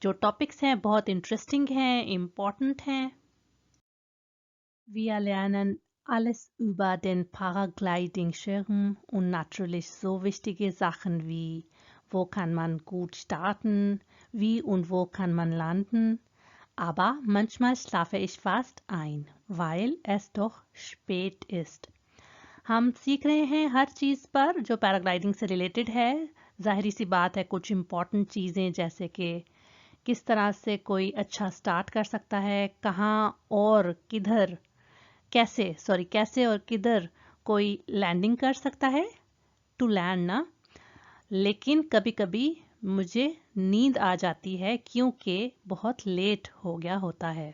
जो टॉपिक्स हैं बहुत इंटरेस्टिंग हैं, इम्पॉर्टेंट हैं. Wir lernen alles über den Paragliding-Schirm und natürlich so wichtige Sachen wie, wo kann man gut starten, wie und wo kann man landen. Aber manchmal schlafe ich fast ein, weil es doch spät ist. हम सीख रहे हैं हर चीज़ पर जो paragliding से related है. जाहिर सी बात है, कुछ इम्पॉर्टेंट चीज़ें जैसे कि किस तरह से कोई अच्छा स्टार्ट कर सकता है, कहाँ और किधर कैसे और किधर कोई लैंडिंग कर सकता है, टू लैंड ना. लेकिन कभी कभी मुझे नींद आ जाती है क्योंकि बहुत लेट हो गया होता है.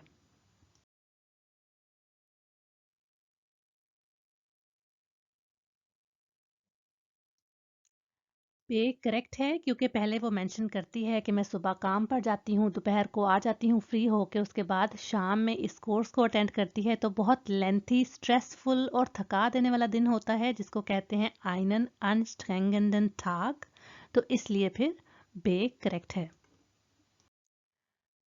ये करेक्ट है क्योंकि पहले वो मेंशन करती है कि मैं सुबह काम पर जाती हूँ, दोपहर को आ जाती हूँ फ्री होके, उसके बाद शाम में इस कोर्स को अटेंड करती है. तो बहुत लेंथी, स्ट्रेसफुल और थका देने वाला दिन होता है जिसको कहते हैं einen anstrengenden Tag. तो इसलिए फिर बे करेक्ट है.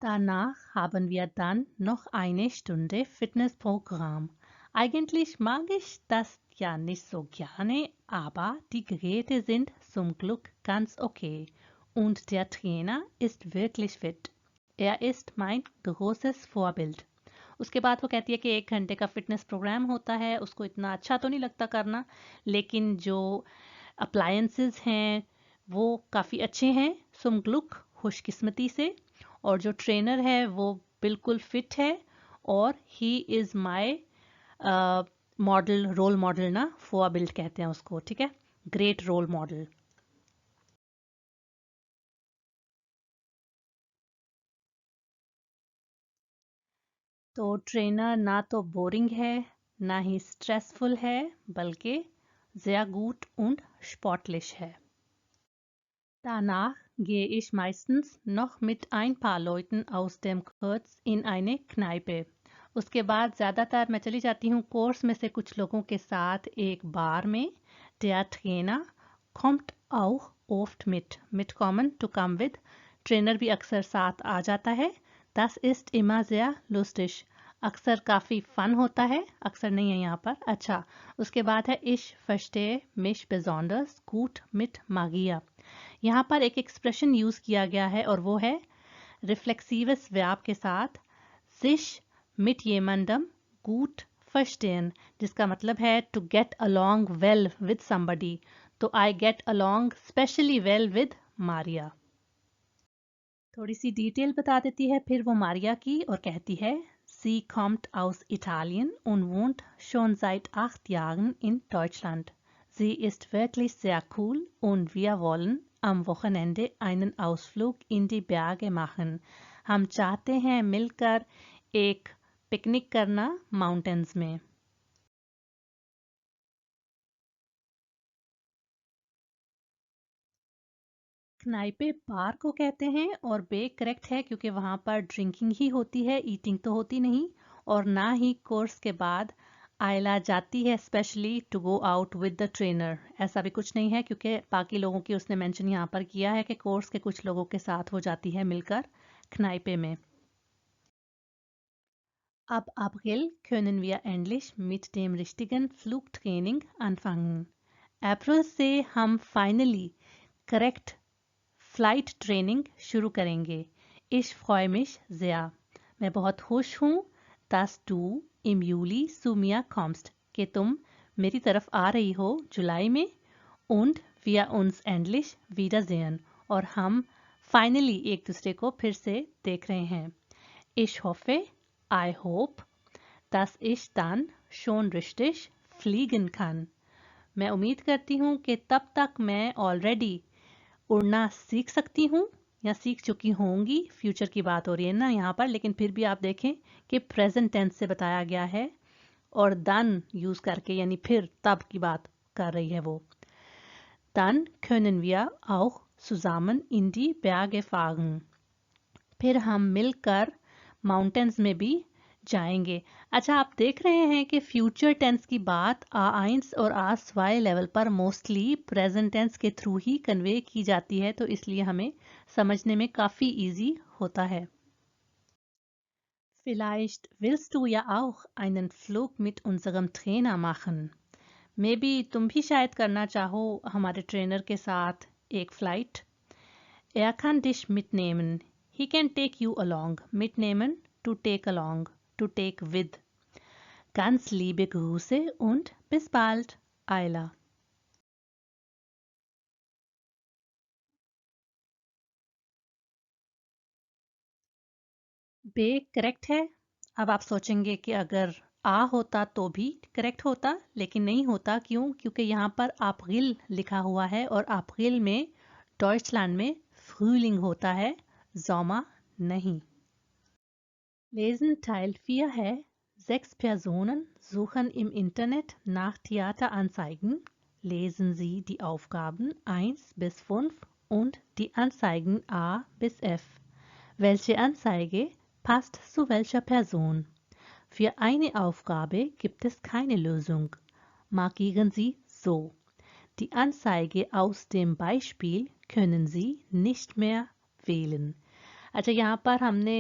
Danach haben wir dann noch eine Stunde Fitnessprogramm. Eigentlich mag ich das ja nicht so gerne, aber die Geräte sind zum Glück ganz okay und der Trainer ist wirklich fit. Er ist mein großes Vorbild. उसके बाद वो कहती है कि 1 घंटे का fitness programme होता है, उसको इतना अच्छा तो नहीं लगता करना, लेकिन जो अप्लायंसेस हैं वो काफ़ी अच्छे हैं, सुम ग्लुक खुशकिस्मती से, और जो ट्रेनर है वो बिल्कुल फिट है, और he is my model, role model ना, फोआ बिल्ड कहते हैं उसको, ठीक है, ग्रेट रोल मॉडल. तो ट्रेनर ना तो बोरिंग है ना ही स्ट्रेसफुल है, बल्कि sehr gut und sportlich है. Danach gehe ich meistens noch mit ein paar Leuten aus dem Kurs in eine Kneipe. उसके बाद ज़्यादातर मैं चली जाती हूँ कोर्स में से कुछ लोगों के साथ एक बार में. Der Trainer kommt auch oft mit kommen to come with. Trainer भी अक्सर साथ आ जाता है. Das ist immer sehr lustig. अक्सर काफ़ी फन होता है, अक्सर नहीं है यहाँ पर. अच्छा, उसके बाद है ich verstehe mich besonders gut mit Magia. यहाँ पर एक एक्सप्रेशन यूज किया गया है और वो है रिफ्लेक्सिवस वर्ब के साथ sich mit jemandem gut verstehen, जिसका मतलब है to get along well with somebody. तो I get along specially well with Maria. थोड़ी सी डिटेल बता देती है फिर वो मारिया की और कहती है Sie kommt aus Italien und wohnt schon seit 8 Jahren in Deutschland. Sie ist wirklich sehr cool und wir wollen am Wochenende einen Ausflug in die Berge machen. हम चाहते हैं मिलकर एक पिकनिक करना माउंटेन्स में. क्नाइपे बार को कहते हैं और बे करेक्ट है क्योंकि वहाँ पर ड्रिंकिंग ही होती है, ईटिंग तो होती नहीं. और ना ही कोर्स के बाद आयला जाती है specially to go out with the trainer. ऐसा भी कुछ नहीं है क्योंकि बाकी लोगों की उसने मेंशन यहाँ पर किया है कि कोर्स के कुछ लोगों के साथ वो जाती है मिलकर क्नाइपे में. Ab April können wir endlich mit dem richtigen Flugtraining anfangen. अप्रैल से हम फाइनली करेक्ट फ्लाइट ट्रेनिंग शुरू करेंगे. Ich freue mich sehr. मैं बहुत खुश हूँ. dass du im Juli zu mir kommst. कि तुम मेरी तरफ आ रही हो जुलाई में. und wir uns endlich wiedersehen. और हम फाइनली एक दूसरे को फिर से देख रहे हैं. Ich hoffe, I hope, dass ich dann schon richtig fliegen kann. मैं उम्मीद करती हूँ कि तब तक मैं ऑलरेडी उड़ना सीख सकती हूँ या सीख चुकी होंगी। फ्यूचर की बात हो रही है ना यहाँ पर, लेकिन फिर भी आप देखें कि प्रेजेंट टेंस से बताया गया है और dann यूज करके, यानी फिर तब की बात कर रही है वो। Dann können wir auch zusammen in die Berge fahren. फिर हम मिलकर माउंटेन्स में भी जाएंगे। अच्छा, आप देख रहे हैं कि फ्यूचर टेंस की बात A1 और A2 लेवल पर मोस्टली प्रेजेंट टेंस के थ्रू ही कन्वे की जाती है, तो इसलिए हमें समझने में काफ़ी इजी होता है। Vielleicht willst du ja auch einen Flug mit unserem Trainer machen. May be तुम भी शायद करना चाहो हमारे ट्रेनर के साथ एक flight. Er kann dich mitnehmen. He can take you along. Mitnehmen, to take along, to take with. Ganz liebe Grüße und bis bald, Ayla. Bay correct है। अब आप सोचेंगे कि अगर आ होता तो भी करेक्ट होता, लेकिन नहीं होता। क्यों? क्योंकि यहाँ पर अप्रैल लिखा हुआ है और अप्रैल में डॉइचलैंड में फ्रühling होता है, Sommer नहीं। Lesen Teil 4 है। 6 Personen suchen im Internet nach Theateranzeigen. Lesen Sie die Aufgaben 1 bis 5 und die Anzeigen A bis F. Welche Anzeige passt zu welcher Person? Für eine Aufgabe gibt es keine Lösung. Markieren Sie so. Die Anzeige aus dem Beispiel können Sie nicht mehr wählen. अच्छा, यहाँ पर हमने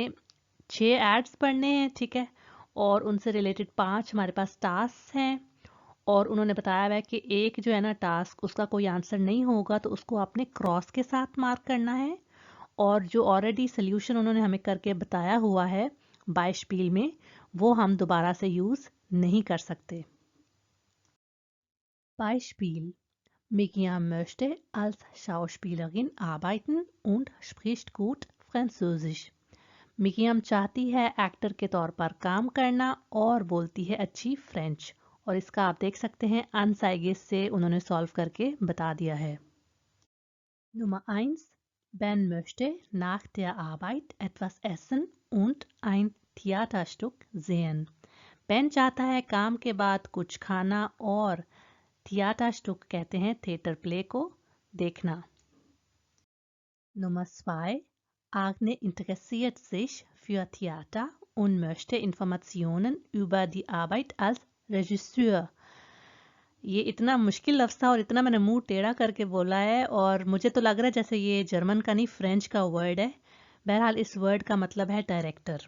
6 ads पढ़ने हैं, ठीक है, और उनसे रिलेटेड 5 हमारे पास टास्क हैं। और उन्होंने बताया हुआ है कि एक जो है ना टास्क, उसका कोई आंसर नहीं होगा तो उसको आपने क्रॉस के साथ मार्क करना है, और जो ऑलरेडी सोल्यूशन उन्होंने हमें करके बताया हुआ है बाइशपील में, वो हम दोबारा से यूज़ नहीं कर सकते। Beispiel: Miriam möchte als Schauspielerin arbeiten und spricht gut Französisch. मिकियाम चाहती है एक्टर के तौर पर काम करना और बोलती है अच्छी फ्रेंच। और इसका आप देख सकते हैं अनसाइगेस से उन्होंने सॉल्व करके बता दिया है। Nummer 1. Ben möchte nach der Arbeit etwas essen und ein Theaterstück sehen. Ben चाहता है काम के बाद कुछ खाना और थिएटरस्टुक कहते हैं थिएटर प्ले को देखना। Nummer 2. Agne interessiert sich für Theater und möchte Informationen über die Arbeit als Regisseur. ये इतना मुश्किल लफ्ज़ था और इतना मैंने मुंह टेढ़ा करके बोला है, और मुझे तो लग रहा है जैसे ये जर्मन का नहीं फ्रेंच का वर्ड है। बहरहाल इस वर्ड का मतलब है डायरेक्टर।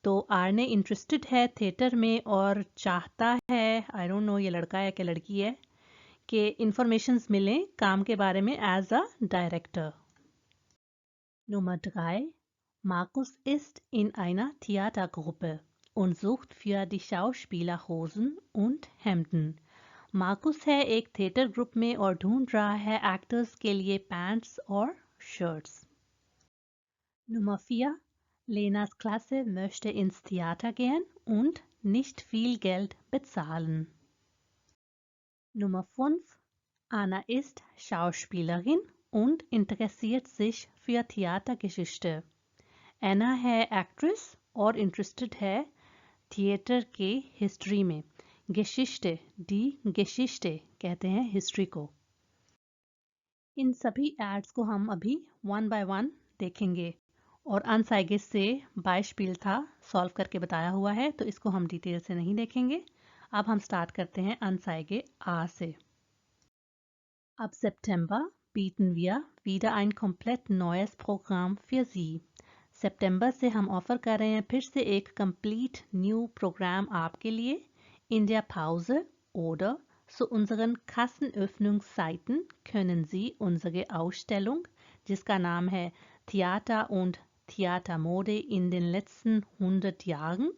तो आर्ने इंटरेस्टेड है थिएटर में और चाहता है, आई डोंट नो ये लड़का है कि लड़की है, कि इंफॉर्मेशंस मिलें काम के बारे में as a director. Nummer 3. Markus ist in einer Theatergruppe und sucht für die Schauspieler Hosen und Hemden. Markus है एक थिएटर ग्रुप में और ढूंढ रहा है एक्टर्स के लिए पैंट्स और shirts. Nummer 4. Lenas Klasse möchte ins Theater gehen und nicht viel Geld bezahlen. Nummer 5. Anna ist Schauspielerin und interessiert sich für Theatergeschichte. एना है एक्ट्रेस और इंटरेस्टेड है थिएटर के हिस्ट्री में। गेशिष्टे, डी गेशिष्टे कहते हैं हिस्ट्री को। इन सभी एड्स को हम अभी वन बाय वन देखेंगे, और अनसाइगेस से बाइशपील था सॉल्व करके बताया हुआ है, तो इसको हम डिटेल से नहीं देखेंगे। अब हम स्टार्ट करते हैं अनसाइगे आ से। Ab September bieten wir wieder ein komplett neues Programm für Sie. सितंबर से हम ऑफर कर रहे हैं फिर से एक कंप्लीट न्यू प्रोग्राम आपके लिए। In der Pause oder zu unseren Kassenöffnungszeiten können Sie unsere Ausstellung, जिसका नाम है Theater und Theatermode in den letzten 100 Jahren,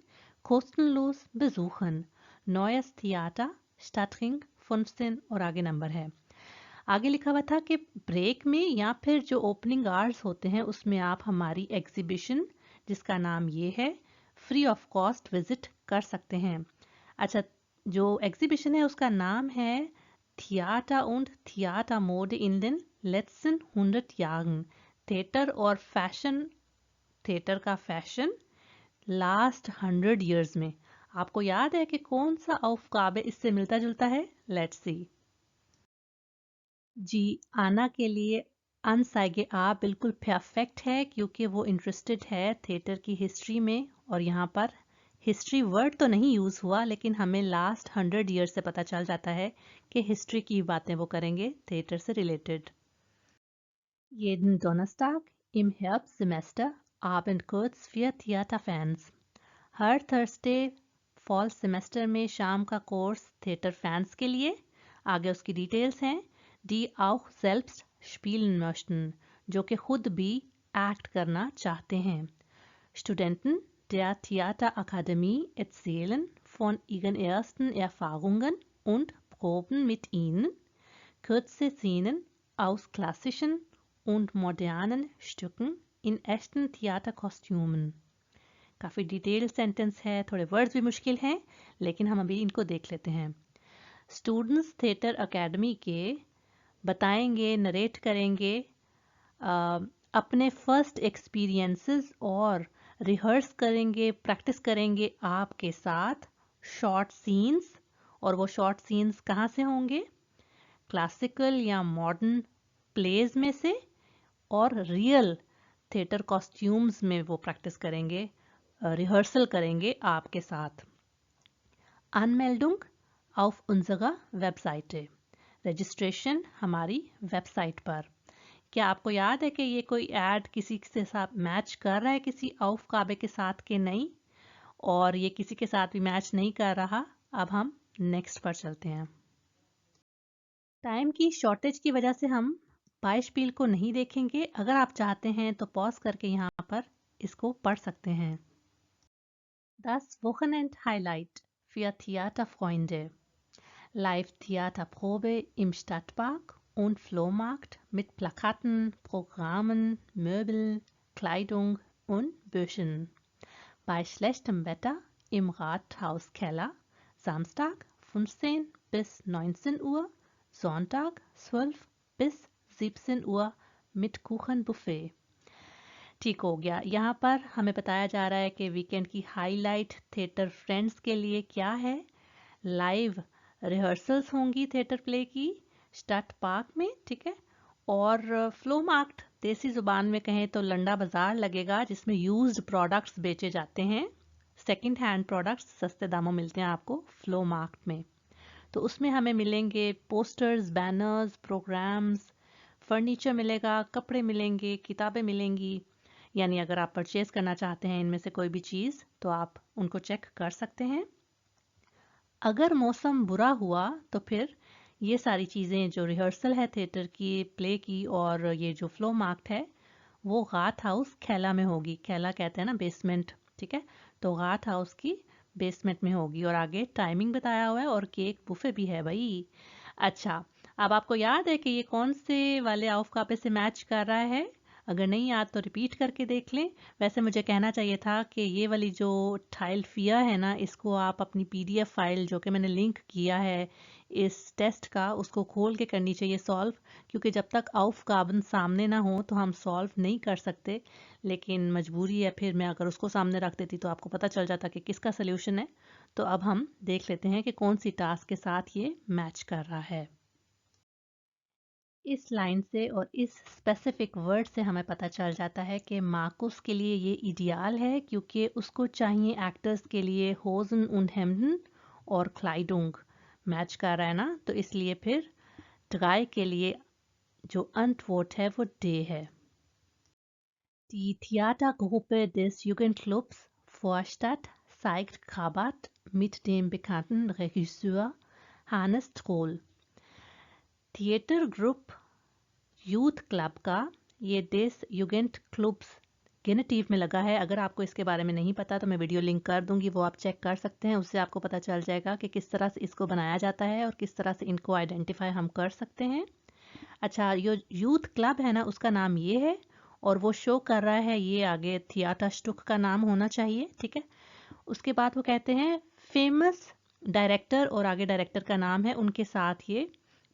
kostenlos besuchen. Neues Theater, Stadtring 15 और आगे नंबर है। आगे लिखा हुआ था कि ब्रेक में या फिर जो ओपनिंग आवर्स होते हैं उसमें आप हमारी एग्जीबिशन, जिसका नाम ये है, फ्री ऑफ कॉस्ट विजिट कर सकते हैं। अच्छा, जो एग्जीबिशन है उसका नाम है Theater und Theatermode in den letzten 100 Jahren. Theater और फैशन, थिएटर का फैशन लास्ट 100 years में। आपको याद है कि कौन सा aufgabe इससे मिलता जुलता है? Let's see. जी, आना के लिए अनसाइगे आ बिल्कुल परफेक्ट है क्योंकि वो इंटरेस्टेड है थिएटर की हिस्ट्री में, और यहाँ पर हिस्ट्री वर्ड तो नहीं यूज हुआ लेकिन हमें लास्ट 100 years से पता चल जाता है कि हिस्ट्री की बातें वो करेंगे थिएटर से related. Jeden Donnerstag im Herbstsemester Abend kurz für Theaterfans। हर थर्सडे फॉल सेमेस्टर में शाम का कोर्स थिएटर फैंस के लिए। आगे उसकी डिटेल्स हैं। die auch selbst spielen möchten, जो कि खुद भी एक्ट करना चाहते हैं। Studenten der Theaterakademie erzählen von ihren ersten Erfahrungen und proben mit ihnen kurze Szenen aus klassischen und modernen Stücken in echten Theaterkostümen। काफ़ी डिटेल सेंटेंस है, थोड़े वर्ड्स भी मुश्किल हैं, लेकिन हम अभी इनको देख लेते हैं। स्टूडेंट्स थिएटर एकेडमी के बताएंगे, नरेट करेंगे अपने फर्स्ट एक्सपीरियंसेस और रिहर्स करेंगे, प्रैक्टिस करेंगे आपके साथ शॉर्ट सीन्स। और वो शॉर्ट सीन्स कहाँ से होंगे? क्लासिकल या मॉडर्न प्लेज में से, और रियल थिएटर कॉस्ट्यूम्स में वो प्रैक्टिस करेंगे, रिहर्सल करेंगे आपके साथ। Anmeldung auf unserer Webseite। Registration हमारी वेबसाइट पर। क्या आपको याद है कि ये कोई ऐड किसी के साथ मैच कर रहा है किसी aufgabe के साथ कि नहीं? और ये किसी के साथ भी मैच नहीं कर रहा। अब हम नेक्स्ट पर चलते हैं। टाइम की शॉर्टेज की वजह से हम बाइशपील को नहीं देखेंगे। अगर आप चाहते हैं तो पॉज करके यहाँ पर इसको पढ़ सकते हैं। Das Wochenend-Highlight für Theaterfreunde. Live-Theaterprobe im Stadtpark und Flohmarkt mit Plakaten, Programmen, Möbeln, Kleidung und Büschen. Bei schlechtem Wetter im Rathauskeller, Samstag 15 bis 19 Uhr, Sonntag 12 bis 17 Uhr mit Kuchenbuffet। ठीक हो गया। यहाँ पर हमें बताया जा रहा है कि वीकेंड की हाईलाइट थिएटर फ्रेंड्स के लिए क्या है? लाइव रिहर्सल्स होंगी थिएटर प्ले की स्टट पार्क में, ठीक है। और फ्लो मार्क्ट, देसी जुबान में कहें तो लंडा बाजार लगेगा जिसमें यूज्ड प्रोडक्ट्स बेचे जाते हैं। सेकंड हैंड प्रोडक्ट्स सस्ते दामों मिलते हैं आपको फ्लो मार्क्ट में। तो उसमें हमें मिलेंगे पोस्टर्स, बैनर्स, प्रोग्राम्स, फर्नीचर मिलेगा, कपड़े मिलेंगे, किताबें मिलेंगी। यानी अगर आप परचेज करना चाहते हैं इनमें से कोई भी चीज़ तो आप उनको चेक कर सकते हैं। अगर मौसम बुरा हुआ तो फिर ये सारी चीज़ें जो रिहर्सल है थिएटर की, प्ले की, और ये जो फ्लो मार्क्ट है वो गाथ हाउस खेला में होगी। खेला कहते हैं ना बेसमेंट, ठीक है। तो गाथ हाउस की बेसमेंट में होगी। और आगे टाइमिंग बताया हुआ है और केक बुफे भी है भाई। अच्छा, अब आपको याद है कि ये कौन से वाले aufgabe से मैच कर रहा है? अगर नहीं याद तो रिपीट करके देख लें। वैसे मुझे कहना चाहिए था कि ये वाली जो टाइल फिया है ना, इसको आप अपनी PDF फाइल जो कि मैंने लिंक किया है इस टेस्ट का, उसको खोल के करनी चाहिए सॉल्व, क्योंकि जब तक aufgaben सामने ना हो तो हम सॉल्व नहीं कर सकते। लेकिन मजबूरी है, फिर मैं अगर उसको सामने रख देती तो आपको पता चल जाता कि किसका सोल्यूशन है। तो अब हम देख लेते हैं कि कौन सी टास्क के साथ ये मैच कर रहा है। इस लाइन से और इस स्पेसिफिक वर्ड से हमें पता चल जाता है कि मार्कुस के लिए ये इडियाल है, क्योंकि उसको चाहिए एक्टर्स के लिए होजन und हेम्डन और क्लाइडुंग मैच कर रहा है ना, तो इसलिए फिर ड्राई के लिए जो अंतवोट है वो डे है। Die Theatergruppe des Jugendclubs Vorstadt zeigt Krabat mit dem bekannten Regisseur Hannes Troll। Theatre group youth club का ये देश युगेंट क्लब्स गेनेटिव में लगा है। अगर आपको इसके बारे में नहीं पता तो मैं वीडियो लिंक कर दूंगी, वो आप चेक कर सकते हैं। उससे आपको पता चल जाएगा कि किस तरह से इसको बनाया जाता है और किस तरह से इनको आइडेंटिफाई हम कर सकते हैं। अच्छा, ये यूथ क्लब है ना, उसका नाम ये है, और वो शो कर रहा है ये आगे थिएटर स्टुक का नाम होना चाहिए, ठीक है। उसके बाद वो कहते हैं फेमस डायरेक्टर, और आगे डायरेक्टर का नाम है, उनके साथ ये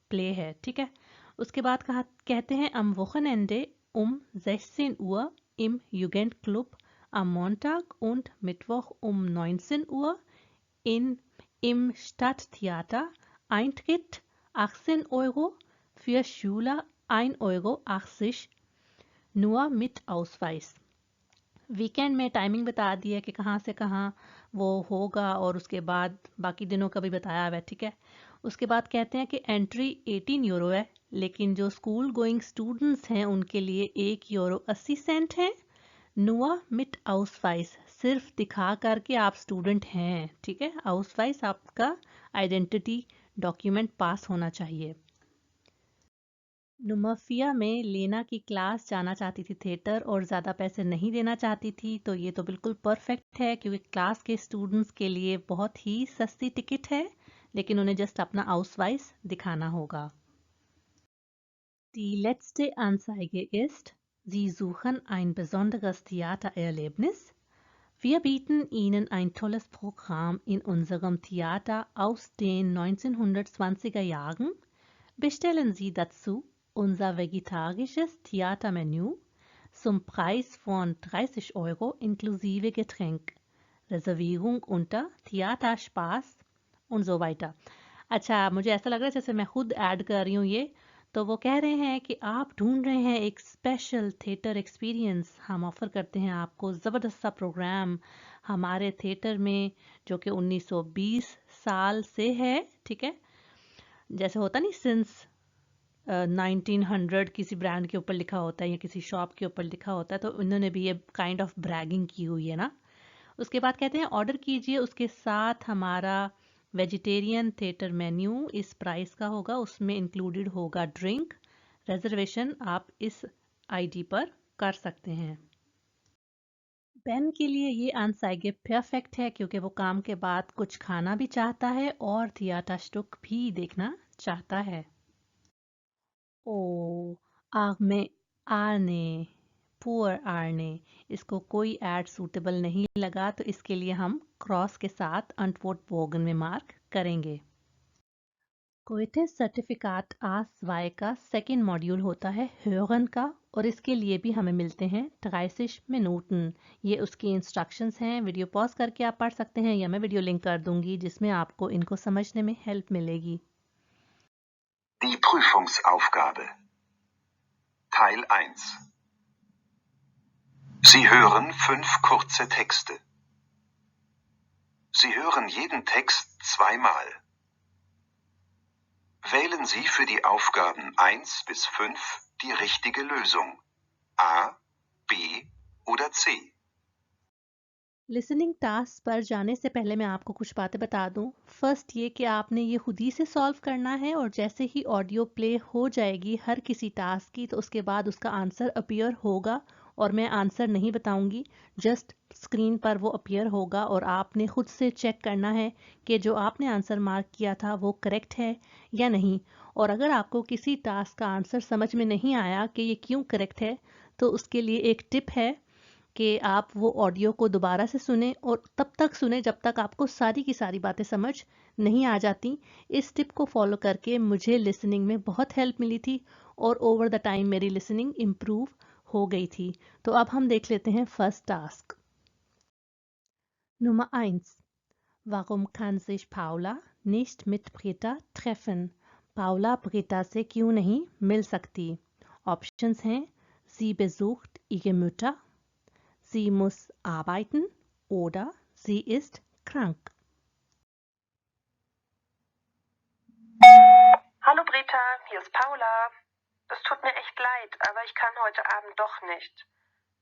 प्ले है, ठीक है। उसके बाद कहते हैं am Wochenende um 16 Uhr im Jugendclub, am Montag und Mittwoch um 19 Uhr im Stadttheater, Eintritt 18 Euro, für Schüler 1,80 Euro, nur mit Ausweis। Weekend में टाइमिंग बता दी है कि कहाँ से कहाँ वो होगा और उसके बाद बाकी दिनों का भी बताया हुआ है, ठीक है। उसके बाद कहते हैं कि एंट्री 18 यूरो है, लेकिन जो स्कूल गोइंग स्टूडेंट्स हैं उनके लिए 1 यूरो 80 सेंट है। नुआ मिट आउसवाइस, सिर्फ दिखा करके आप स्टूडेंट हैं, ठीक है। आउसवाइस आपका आइडेंटिटी डॉक्यूमेंट पास होना चाहिए। नुमफिया में लेना की क्लास जाना चाहती थी थिएटर और ज़्यादा पैसे नहीं देना चाहती थी, तो ये तो बिल्कुल परफेक्ट है क्योंकि क्लास के स्टूडेंट्स के लिए बहुत ही सस्ती टिकट है, लेकिन उन्हें जस्ट अपना आउसवाइस दिखाना होगा। Die letzte Anzeige ist: Sie suchen ein besonderes Theatererlebnis? Wir bieten Ihnen ein tolles Programm in unserem Theater aus den 1920er Jahren. Bestellen Sie dazu unser vegetarisches Theatermenü zum Preis von 30 Euro inklusive Getränk, Reservierung unter Theaterspaß und so weiter। अच्छा, मुझे ऐसा लग रहा है जैसे मैं खुद add कर रही हूँ ये। तो वो कह रहे हैं कि आप ढूंढ रहे हैं एक स्पेशल थिएटर एक्सपीरियंस, हम ऑफर करते हैं आपको ज़बरदस्त सा प्रोग्राम हमारे थिएटर में, जो कि 1920 साल से है, ठीक है। जैसे होता नहीं सिंस 1900 किसी ब्रांड के ऊपर लिखा होता है या किसी शॉप के ऊपर लिखा होता है, तो उन्होंने भी ये काइंड ऑफ ब्रैगिंग की हुई है ना। उसके बाद कहते हैं ऑर्डर कीजिए, उसके साथ हमारा वेजिटेरियन थिएटर मेन्यू इस प्राइस का होगा, उसमें इंक्लूडेड होगा ड्रिंक। रिजर्वेशन आप इस आईडी पर कर सकते हैं। बेन के लिए ये आंसाइगे परफेक्ट है क्योंकि वो काम के बाद कुछ खाना भी चाहता है और थिएटर स्टुक भी देखना चाहता है। ओ आर्मे आने पुअर आर्ने, इसको कोई ऐड सूटेबल नहीं लगा, तो इसके लिए हम क्रॉस के साथ अनटवोट बोगन में मार्क करेंगे। कोयटे सर्टिफिकेट A2 का सेकेंड मॉड्यूल होता है hören का, और इसके लिए भी हमें मिलते हैं 30 मिनट। ये उसकी इंस्ट्रक्शंस हैं, वीडियो पॉज करके आप पढ़ सकते हैं या मैं वीडियो लिंक कर दूंगी जिसमें आपको इनको समझने में हेल्प मिलेगी। Die Prüfungsaufgabe. Teil 1. Sie hören 5 kurze Texte. Sie hören jeden Text zweimal. Wählen Sie für die Aufgaben 1 bis 5 die richtige Lösung. A, B oder C. Listening task पर जाने से पहले मैं आपको कुछ बातें बता दूं। फर्स्ट ये कि आपने ये खुद ही से सॉल्व करना है, और जैसे ही ऑडियो प्ले हो जाएगी हर किसी टास्क की, तो उसके बाद उसका आंसर अपीयर होगा, और मैं आंसर नहीं बताऊंगी, जस्ट स्क्रीन पर वो अपीयर होगा और आपने खुद से चेक करना है कि जो आपने आंसर मार्क किया था वो करेक्ट है या नहीं। और अगर आपको किसी टास्क का आंसर समझ में नहीं आया कि ये क्यों करेक्ट है, तो उसके लिए एक टिप है कि आप वो ऑडियो को दोबारा से सुने, और तब तक सुने जब तक आपको सारी की सारी बातें समझ नहीं आ जाती। इस टिप को फॉलो करके मुझे लिसनिंग में बहुत हेल्प मिली थी, और ओवर द टाइम मेरी लिसनिंग इम्प्रूव हो गई थी। तो अब हम देख लेते हैं first task. Nummer 1. Warum kann sich Paula nicht mit Britta treffen? Paula Britta से क्यों नहीं मिल सकती? ऑप्शंस हैं: Sie besucht ihre Mutter, Sie muss arbeiten oder sie ist krank. Hallo Britta, hier ist Paula. Es tut mir echt leid, aber ich kann heute Abend doch nicht.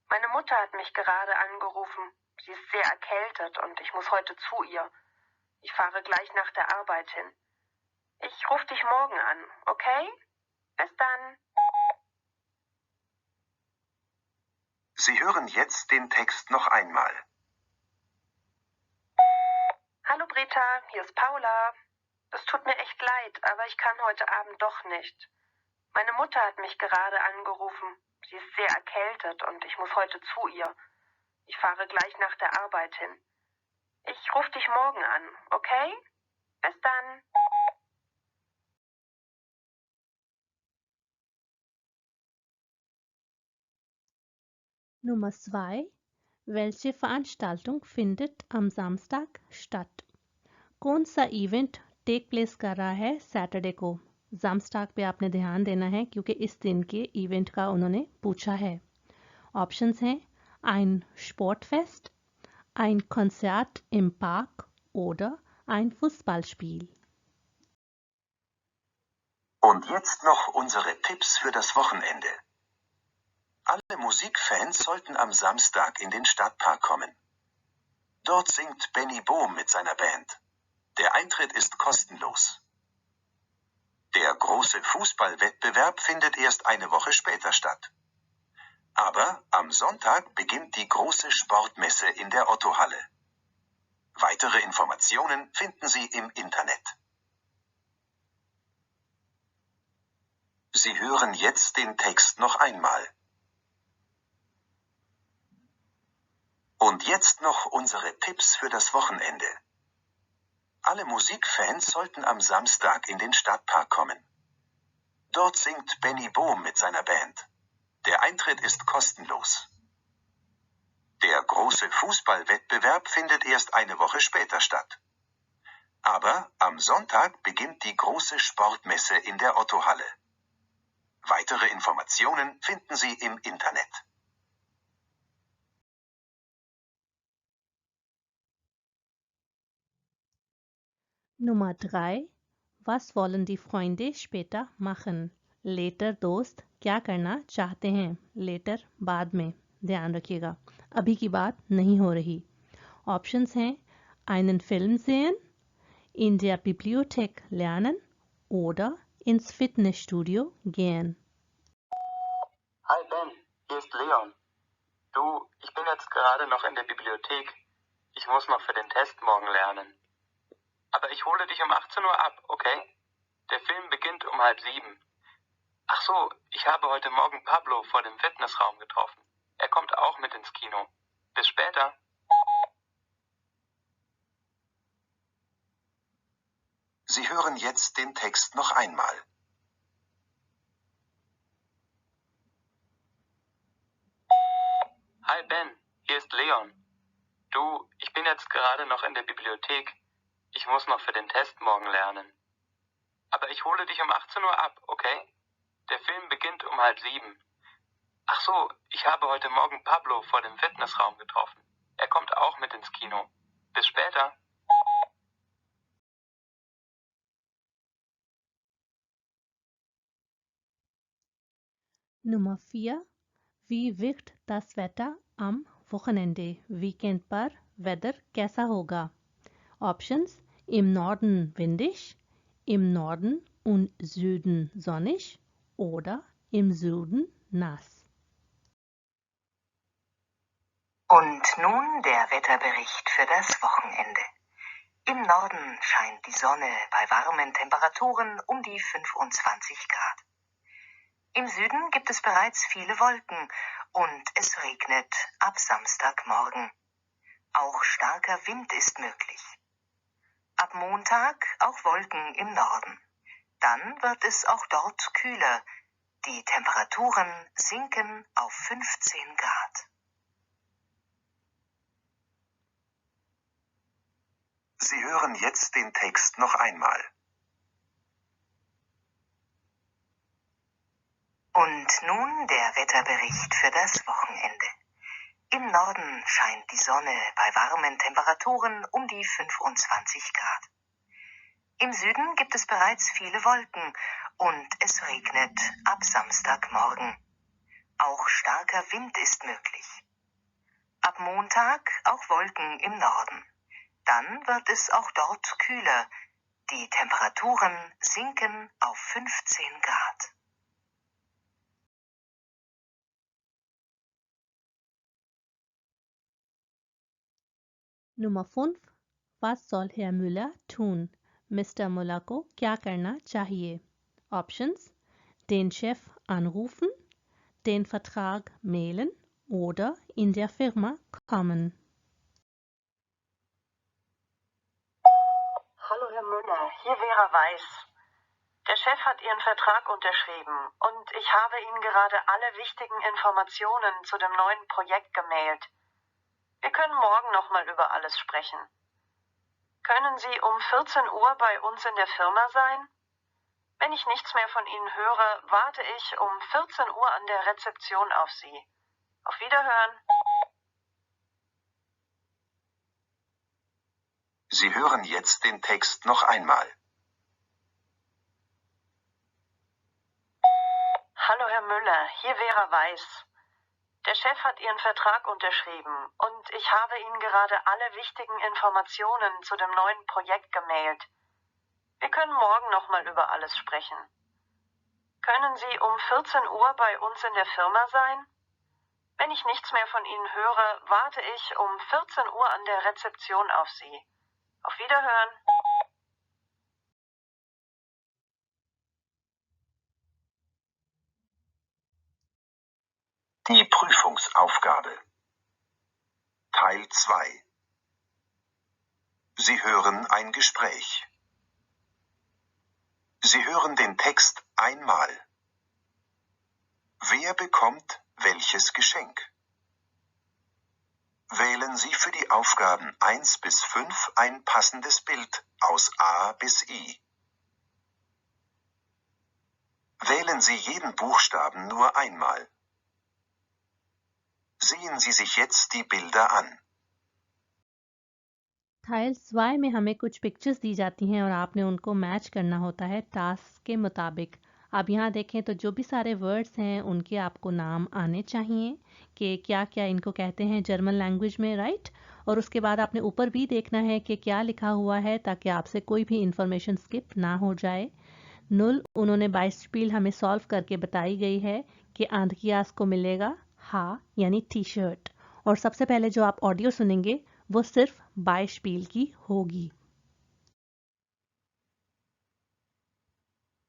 Meine Mutter hat mich gerade angerufen. Sie ist sehr erkältet und ich muss heute zu ihr. Ich fahre gleich nach der Arbeit hin. Ich rufe dich morgen an, okay? Bis dann. Sie hören jetzt den Text noch einmal. Hallo Britta, hier ist Paula. Es tut mir echt leid, aber ich kann heute Abend doch nicht. Meine Mutter hat mich gerade angerufen. Sie ist sehr erkältet und ich muss heute zu ihr. Ich fahre gleich nach der Arbeit hin. Ich rufe dich morgen an, okay? Bis dann. Nummer 2. Welche Veranstaltung findet am Samstag statt? कौन सा event take place कर रहा है Saturday को? samstag पे आपने ध्यान देना है क्योंकि इस दिन के इवेंट का उन्होंने पूछा है। ऑप्शंस हैं ein Sportfest, ein Konzert im Park oder ein Fußballspiel. Und jetzt noch unsere Tipps für das Wochenende. Alle Musikfans sollten am Samstag in den Stadtpark kommen. Dort singt Benny Bohm mit seiner Band. Der Eintritt ist kostenlos. Der große Fußballwettbewerb findet erst eine Woche später statt. Aber am Sonntag beginnt die große Sportmesse in der Ottohalle. Weitere Informationen finden Sie im Internet. Sie hören jetzt den Text noch einmal. Und jetzt noch unsere Tipps für das Wochenende. Alle Musikfans sollten am Samstag in den Stadtpark kommen. Dort singt Benny Bohm mit seiner Band. Der Eintritt ist kostenlos. Der große Fußballwettbewerb findet erst eine Woche später statt. Aber am Sonntag beginnt die große Sportmesse in der Ottohalle. Weitere Informationen finden Sie im Internet. Nummer 3. Was wollen die Freunde später machen? Later दोस्त क्या करना चाहते हैं? Later बाद में, ध्यान रखिएगा, अभी की बात नहीं हो रही। ऑप्शंस हैं einen Film sehen, in der Bibliothek lernen oder ins Fitnessstudio gehen. Hi Ben, hier ist Leon. Du, ich bin jetzt gerade noch in der Bibliothek. Ich muss noch für den Test morgen lernen. Aber ich hole dich um 18 Uhr ab, okay? Der Film beginnt um 6:30. Ach so, ich habe heute Morgen Pablo vor dem Fitnessraum getroffen. Er kommt auch mit ins Kino. Bis später. Sie hören jetzt den Text noch einmal. Hi Ben, hier ist Leon. Du, ich bin jetzt gerade noch in der Bibliothek. Ich muss noch für den Test morgen lernen. Aber ich hole dich um 18 Uhr ab, okay? Der Film beginnt um 6:30. Ach so, ich habe heute Morgen Pablo vor dem Fitnessraum getroffen. Er kommt auch mit ins Kino. Bis später. Nummer 4. Wie wird das Wetter am Wochenende? Weekend पर weather कैसा होगा? Options: im Norden windig, im Norden und Süden sonnig oder im Süden nass. Und nun der Wetterbericht für das Wochenende. Im Norden scheint die Sonne bei warmen Temperaturen um die 25 Grad. Im Süden gibt es bereits viele Wolken und es regnet ab Samstagmorgen. Auch starker Wind ist möglich. Ab Montag auch Wolken im Norden. Dann wird es auch dort kühler. Die Temperaturen sinken auf 15 Grad. Sie hören jetzt den Text noch einmal. Und nun der Wetterbericht für das Wochenende. Im Norden scheint die Sonne bei warmen Temperaturen um die 25 Grad. Im Süden gibt es bereits viele Wolken und es regnet ab Samstagmorgen. Auch starker Wind ist möglich. Ab Montag auch Wolken im Norden. Dann wird es auch dort kühler. Die Temperaturen sinken auf 15 Grad. Nummer 5. Was soll Herr Müller tun? Mr. Müller को क्या करना चाहिए? Options: den Chef anrufen, den Vertrag mailen oder in der Firma kommen. Hallo Herr Müller, hier Vera Weiß. Der Chef hat Ihren Vertrag unterschrieben und ich habe Ihnen gerade alle wichtigen Informationen zu dem neuen Projekt gemailt. Wir können morgen nochmal über alles sprechen. Können Sie um 14 Uhr bei uns in der Firma sein? Wenn ich nichts mehr von Ihnen höre, warte ich um 14 Uhr an der Rezeption auf Sie. Auf Wiederhören. Sie hören jetzt den Text noch einmal. Hallo Herr Müller, hier Vera Weiß. Der Chef hat Ihren Vertrag unterschrieben und ich habe Ihnen gerade alle wichtigen Informationen zu dem neuen Projekt gemailt. Wir können morgen nochmal über alles sprechen. Können Sie um 14 Uhr bei uns in der Firma sein? Wenn ich nichts mehr von Ihnen höre, warte ich um 14 Uhr an der Rezeption auf Sie. Auf Wiederhören. Die Prüfungsaufgabe. Teil 2. Sie hören ein Gespräch. Sie hören den Text einmal. Wer bekommt welches Geschenk? Wählen Sie für die Aufgaben 1 bis 5 ein passendes Bild aus A bis I. Wählen Sie jeden Buchstaben nur einmal. Sehen Sie sich jetzt die Bilder an. Tile 2 में हमें कुछ pictures दी जाती हैं और आपने उनको match करना होता है टास्क के मुताबिक। आप यहाँ देखें तो जो भी सारे वर्ड्स हैं उनके आपको नाम आने चाहिए कि क्या क्या इनको कहते हैं जर्मन लैंग्वेज में, राइट। और उसके बाद आपने ऊपर भी देखना है कि क्या लिखा हुआ है ताकि आपसे कोई भी इंफॉर्मेशन स्किप ना हो जाए। नुल उन्होंने बाइस्पील हमें सॉल्व करके बताई गई है कि आंधकियास को मिलेगा हा यानी टी शर्ट। और सबसे पहले जो आप ऑडियो सुनेंगे वो सिर्फ बाइस्पील की होगी।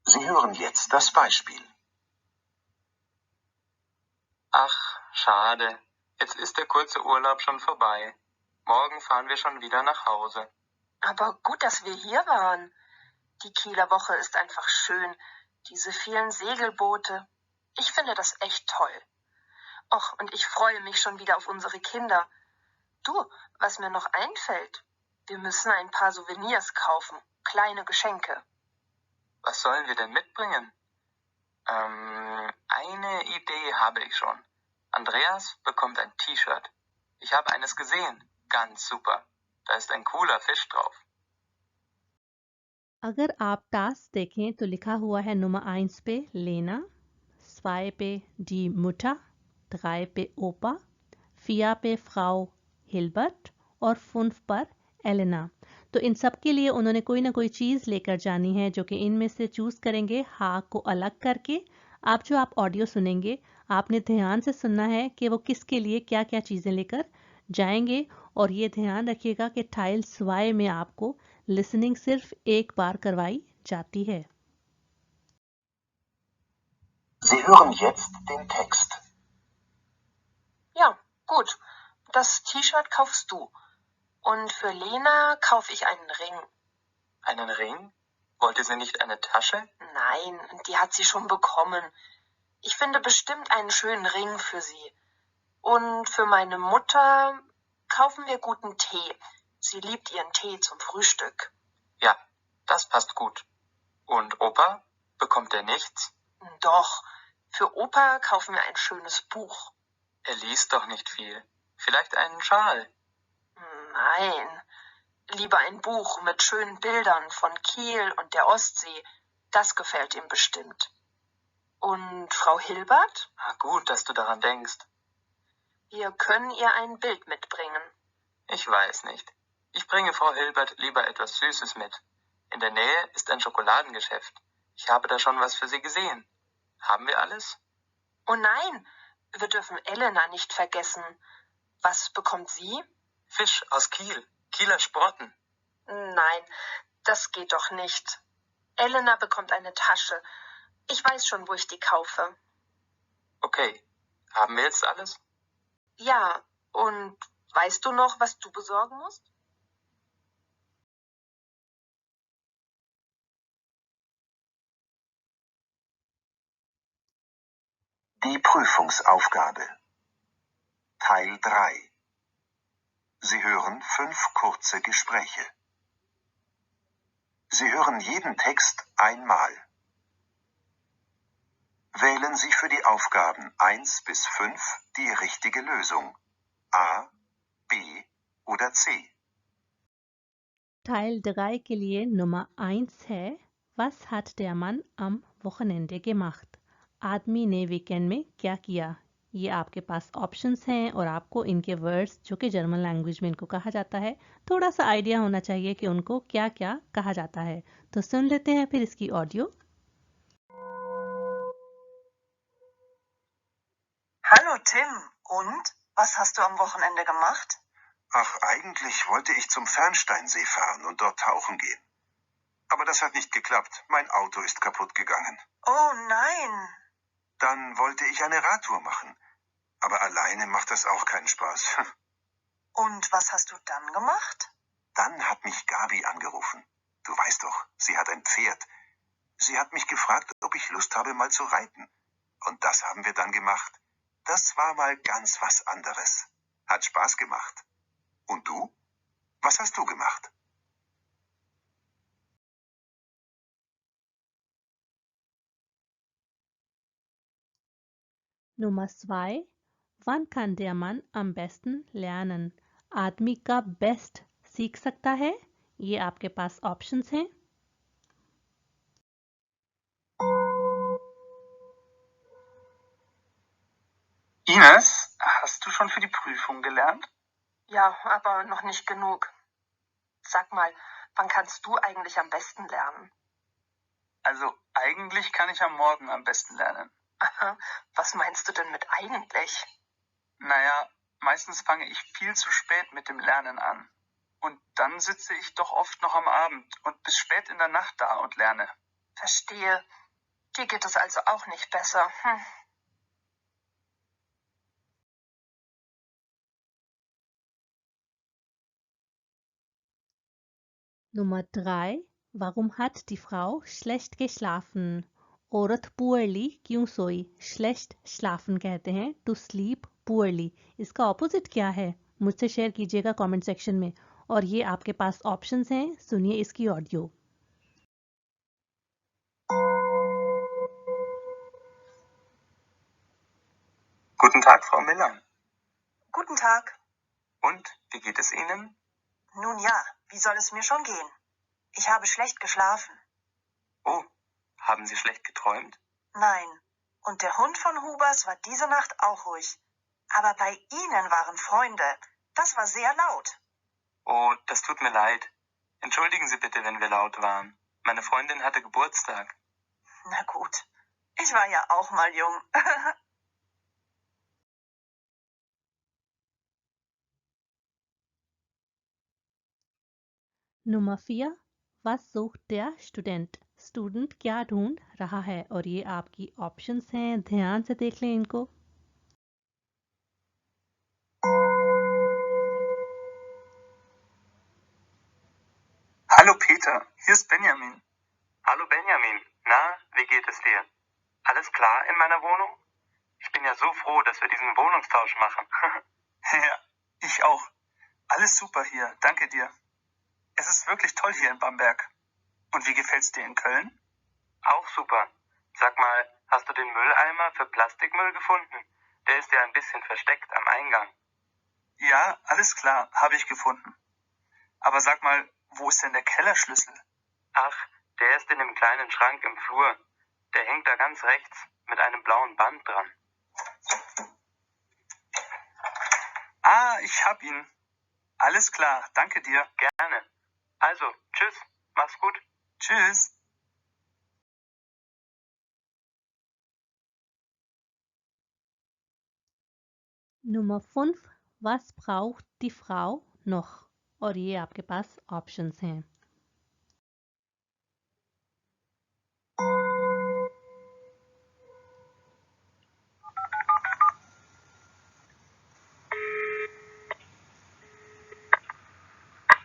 Sie hören jetzt das Beispiel. Ach, schade. Jetzt ist der kurze Urlaub schon vorbei. Morgen fahren wir schon wieder nach Hause. Aber gut, dass wir hier waren. Die Kieler Woche ist einfach schön. Diese vielen Segelboote. Ich finde das echt toll. Och, und ich freue mich schon wieder auf unsere Kinder. Du, was mir noch einfällt, wir müssen ein paar Souvenirs kaufen. Kleine Geschenke. Was sollen wir denn mitbringen? Eine Idee habe ich schon. Andreas bekommt ein T-Shirt. Ich habe eines gesehen. Ganz super. Da ist ein cooler Fisch drauf. अगर आप task देखें तो लिखा हुआ है Nummer 1 पे लेना, 2 पे die Mutter, 3 पे Opa, 4 पे Frau Hilbert और 5 पर एलेना। तो इन सब के लिए उन्होंने कोई ना कोई चीज़ लेकर जानी है जो कि इनमें से चूज़ करेंगे हा को अलग करके। आप ऑडियो सुनेंगे आपने ध्यान से सुनना है कि वो किसके लिए क्या क्या चीज़ें लेकर जाएंगे। और ये ध्यान रखिएगा कि टाइल स्वाय में आपको लिसनिंग सिर्फ एक बार करवाई जाती है। Sie hören jetzt den Text. Ja, gut. Das T-Shirt kaufst du. Und für Lena kaufe ich einen Ring. Einen Ring? Wollte sie nicht eine Tasche? Nein, die hat sie schon bekommen. Ich finde bestimmt einen schönen Ring für sie. Und für meine Mutter kaufen wir guten Tee. Sie liebt ihren Tee zum Frühstück. Ja, das passt gut. Und Opa? Bekommt er nichts? Doch, für Opa kaufen wir ein schönes Buch. Er liest doch nicht viel. Vielleicht einen Schal. Nein, lieber ein Buch mit schönen Bildern von Kiel und der Ostsee. Das gefällt ihm bestimmt. Und Frau Hilbert? Gut, dass du daran denkst. Wir können ihr ein Bild mitbringen. Ich weiß nicht. Ich bringe Frau Hilbert lieber etwas Süßes mit. In der Nähe ist ein Schokoladengeschäft. Ich habe da schon was für sie gesehen. Haben wir alles? Oh nein, wir dürfen Elena nicht vergessen. Was bekommt sie? Fisch aus Kiel. Kieler Sprotten. Nein, das geht doch nicht. Elena bekommt eine Tasche. Ich weiß schon, wo ich die kaufe. Okay. Haben wir jetzt alles? Ja, und weißt du noch, was du besorgen musst? Die Prüfungsaufgabe. Teil 3. Sie hören 5 kurze Gespräche. Sie hören jeden Text einmal. Wählen Sie für die Aufgaben 1 bis 5 die richtige Lösung. A, B oder C. Teil 3 के लिए number 1 है was hat der Mann am Wochenende gemacht? आदमी ने weekend में क्या किया? ये आपके पास ऑप्शंस हैं और आपको इनके वर्ड्स जो कि जर्मन लैंग्वेज में इनको कहा जाता है थोड़ा सा आइडिया होना चाहिए कि उनको क्या क्या कहा जाता है। तो सुन लेते हैं फिर इसकी audio. Hallo Tim, und? Was hast du am Wochenende gemacht? Ach, eigentlich wollte ich zum Fernsteinsee fahren und dort tauchen gehen. Aber das hat nicht geklappt. Mein Auto ist kaputt gegangen. Oh nein. Dann wollte ich eine Radtour machen. Aber alleine macht das auch keinen Spaß. Und was hast du dann gemacht? Dann hat mich Gabi angerufen. Du weißt doch, sie hat ein Pferd. Sie hat mich gefragt, ob ich Lust habe, mal zu reiten. Und das haben wir dann gemacht. Das war mal ganz was anderes. Hat Spaß gemacht. Und du? Was hast du gemacht? Nummer 2. Wann kann der Mann am besten lernen? आदमी कब best सीख सकता है? ये आपके पास options हैं। Ines, hast du schon für die Prüfung gelernt? Ja, aber noch nicht genug. Sag mal, wann kannst du eigentlich am besten lernen? Also eigentlich kann ich am Morgen am besten lernen. Aha, was meinst du denn mit eigentlich? Naja, meistens fange ich viel zu spät mit dem Lernen an. Und dann sitze ich doch oft noch am Abend und bis spät in der Nacht da und lerne. Verstehe. Dir geht es also auch nicht besser. Nummer 3. Warum hat die Frau schlecht geschlafen? औरत poorly क्यों सोई? schlecht schlafen कहते हैं to sleep poorly। इसका opposite क्या है? मुझसे share कीजिएगा कमेंट सेक्शन में। और ये आपके पास ऑप्शंस हैं, सुनिए इसकी audio. Guten Tag, Frau Miller. Guten Tag. Und, wie geht es Ihnen? Nun ja, wie soll es mir schon gehen? Ich habe schlecht geschlafen. Oh, haben Sie schlecht geträumt? Nein. Und der Hund von Hubers war diese Nacht auch ruhig. Aber bei Ihnen waren Freunde. Das war sehr laut. Oh, das tut mir leid. Entschuldigen Sie bitte, wenn wir laut waren. Meine Freundin hatte Geburtstag. Na gut. Ich war ja auch mal jung. Nummer 4. Was sucht der Student? Student क्या ढूंढ रहा है? और ये आपकी options हैं, ध्यान से देख लें इनको। Hallo Peter, hier ist Benjamin. Hallo Benjamin, na, wie geht es dir? Alles klar in meiner Wohnung? Ich bin ja so froh, dass wir diesen Wohnungstausch machen. Ja, ich auch. Alles super hier, danke dir. Es ist wirklich toll hier in Bamberg. Und wie gefällt's dir in Köln? Auch super. Sag mal, hast du den Mülleimer für Plastikmüll gefunden? Der ist ja ein bisschen versteckt am Eingang. Ja, alles klar, habe ich gefunden. Aber sag mal, wo ist denn der Kellerschlüssel? Ach, der ist in dem kleinen Schrank im Flur. Der hängt da ganz rechts mit einem blauen Band dran. Ah, ich hab ihn. Alles klar, danke dir. Gerne. Also, tschüss, mach's gut. Tschüss. Nummer 5. Was braucht die Frau noch? और ये आपके पास options हैं।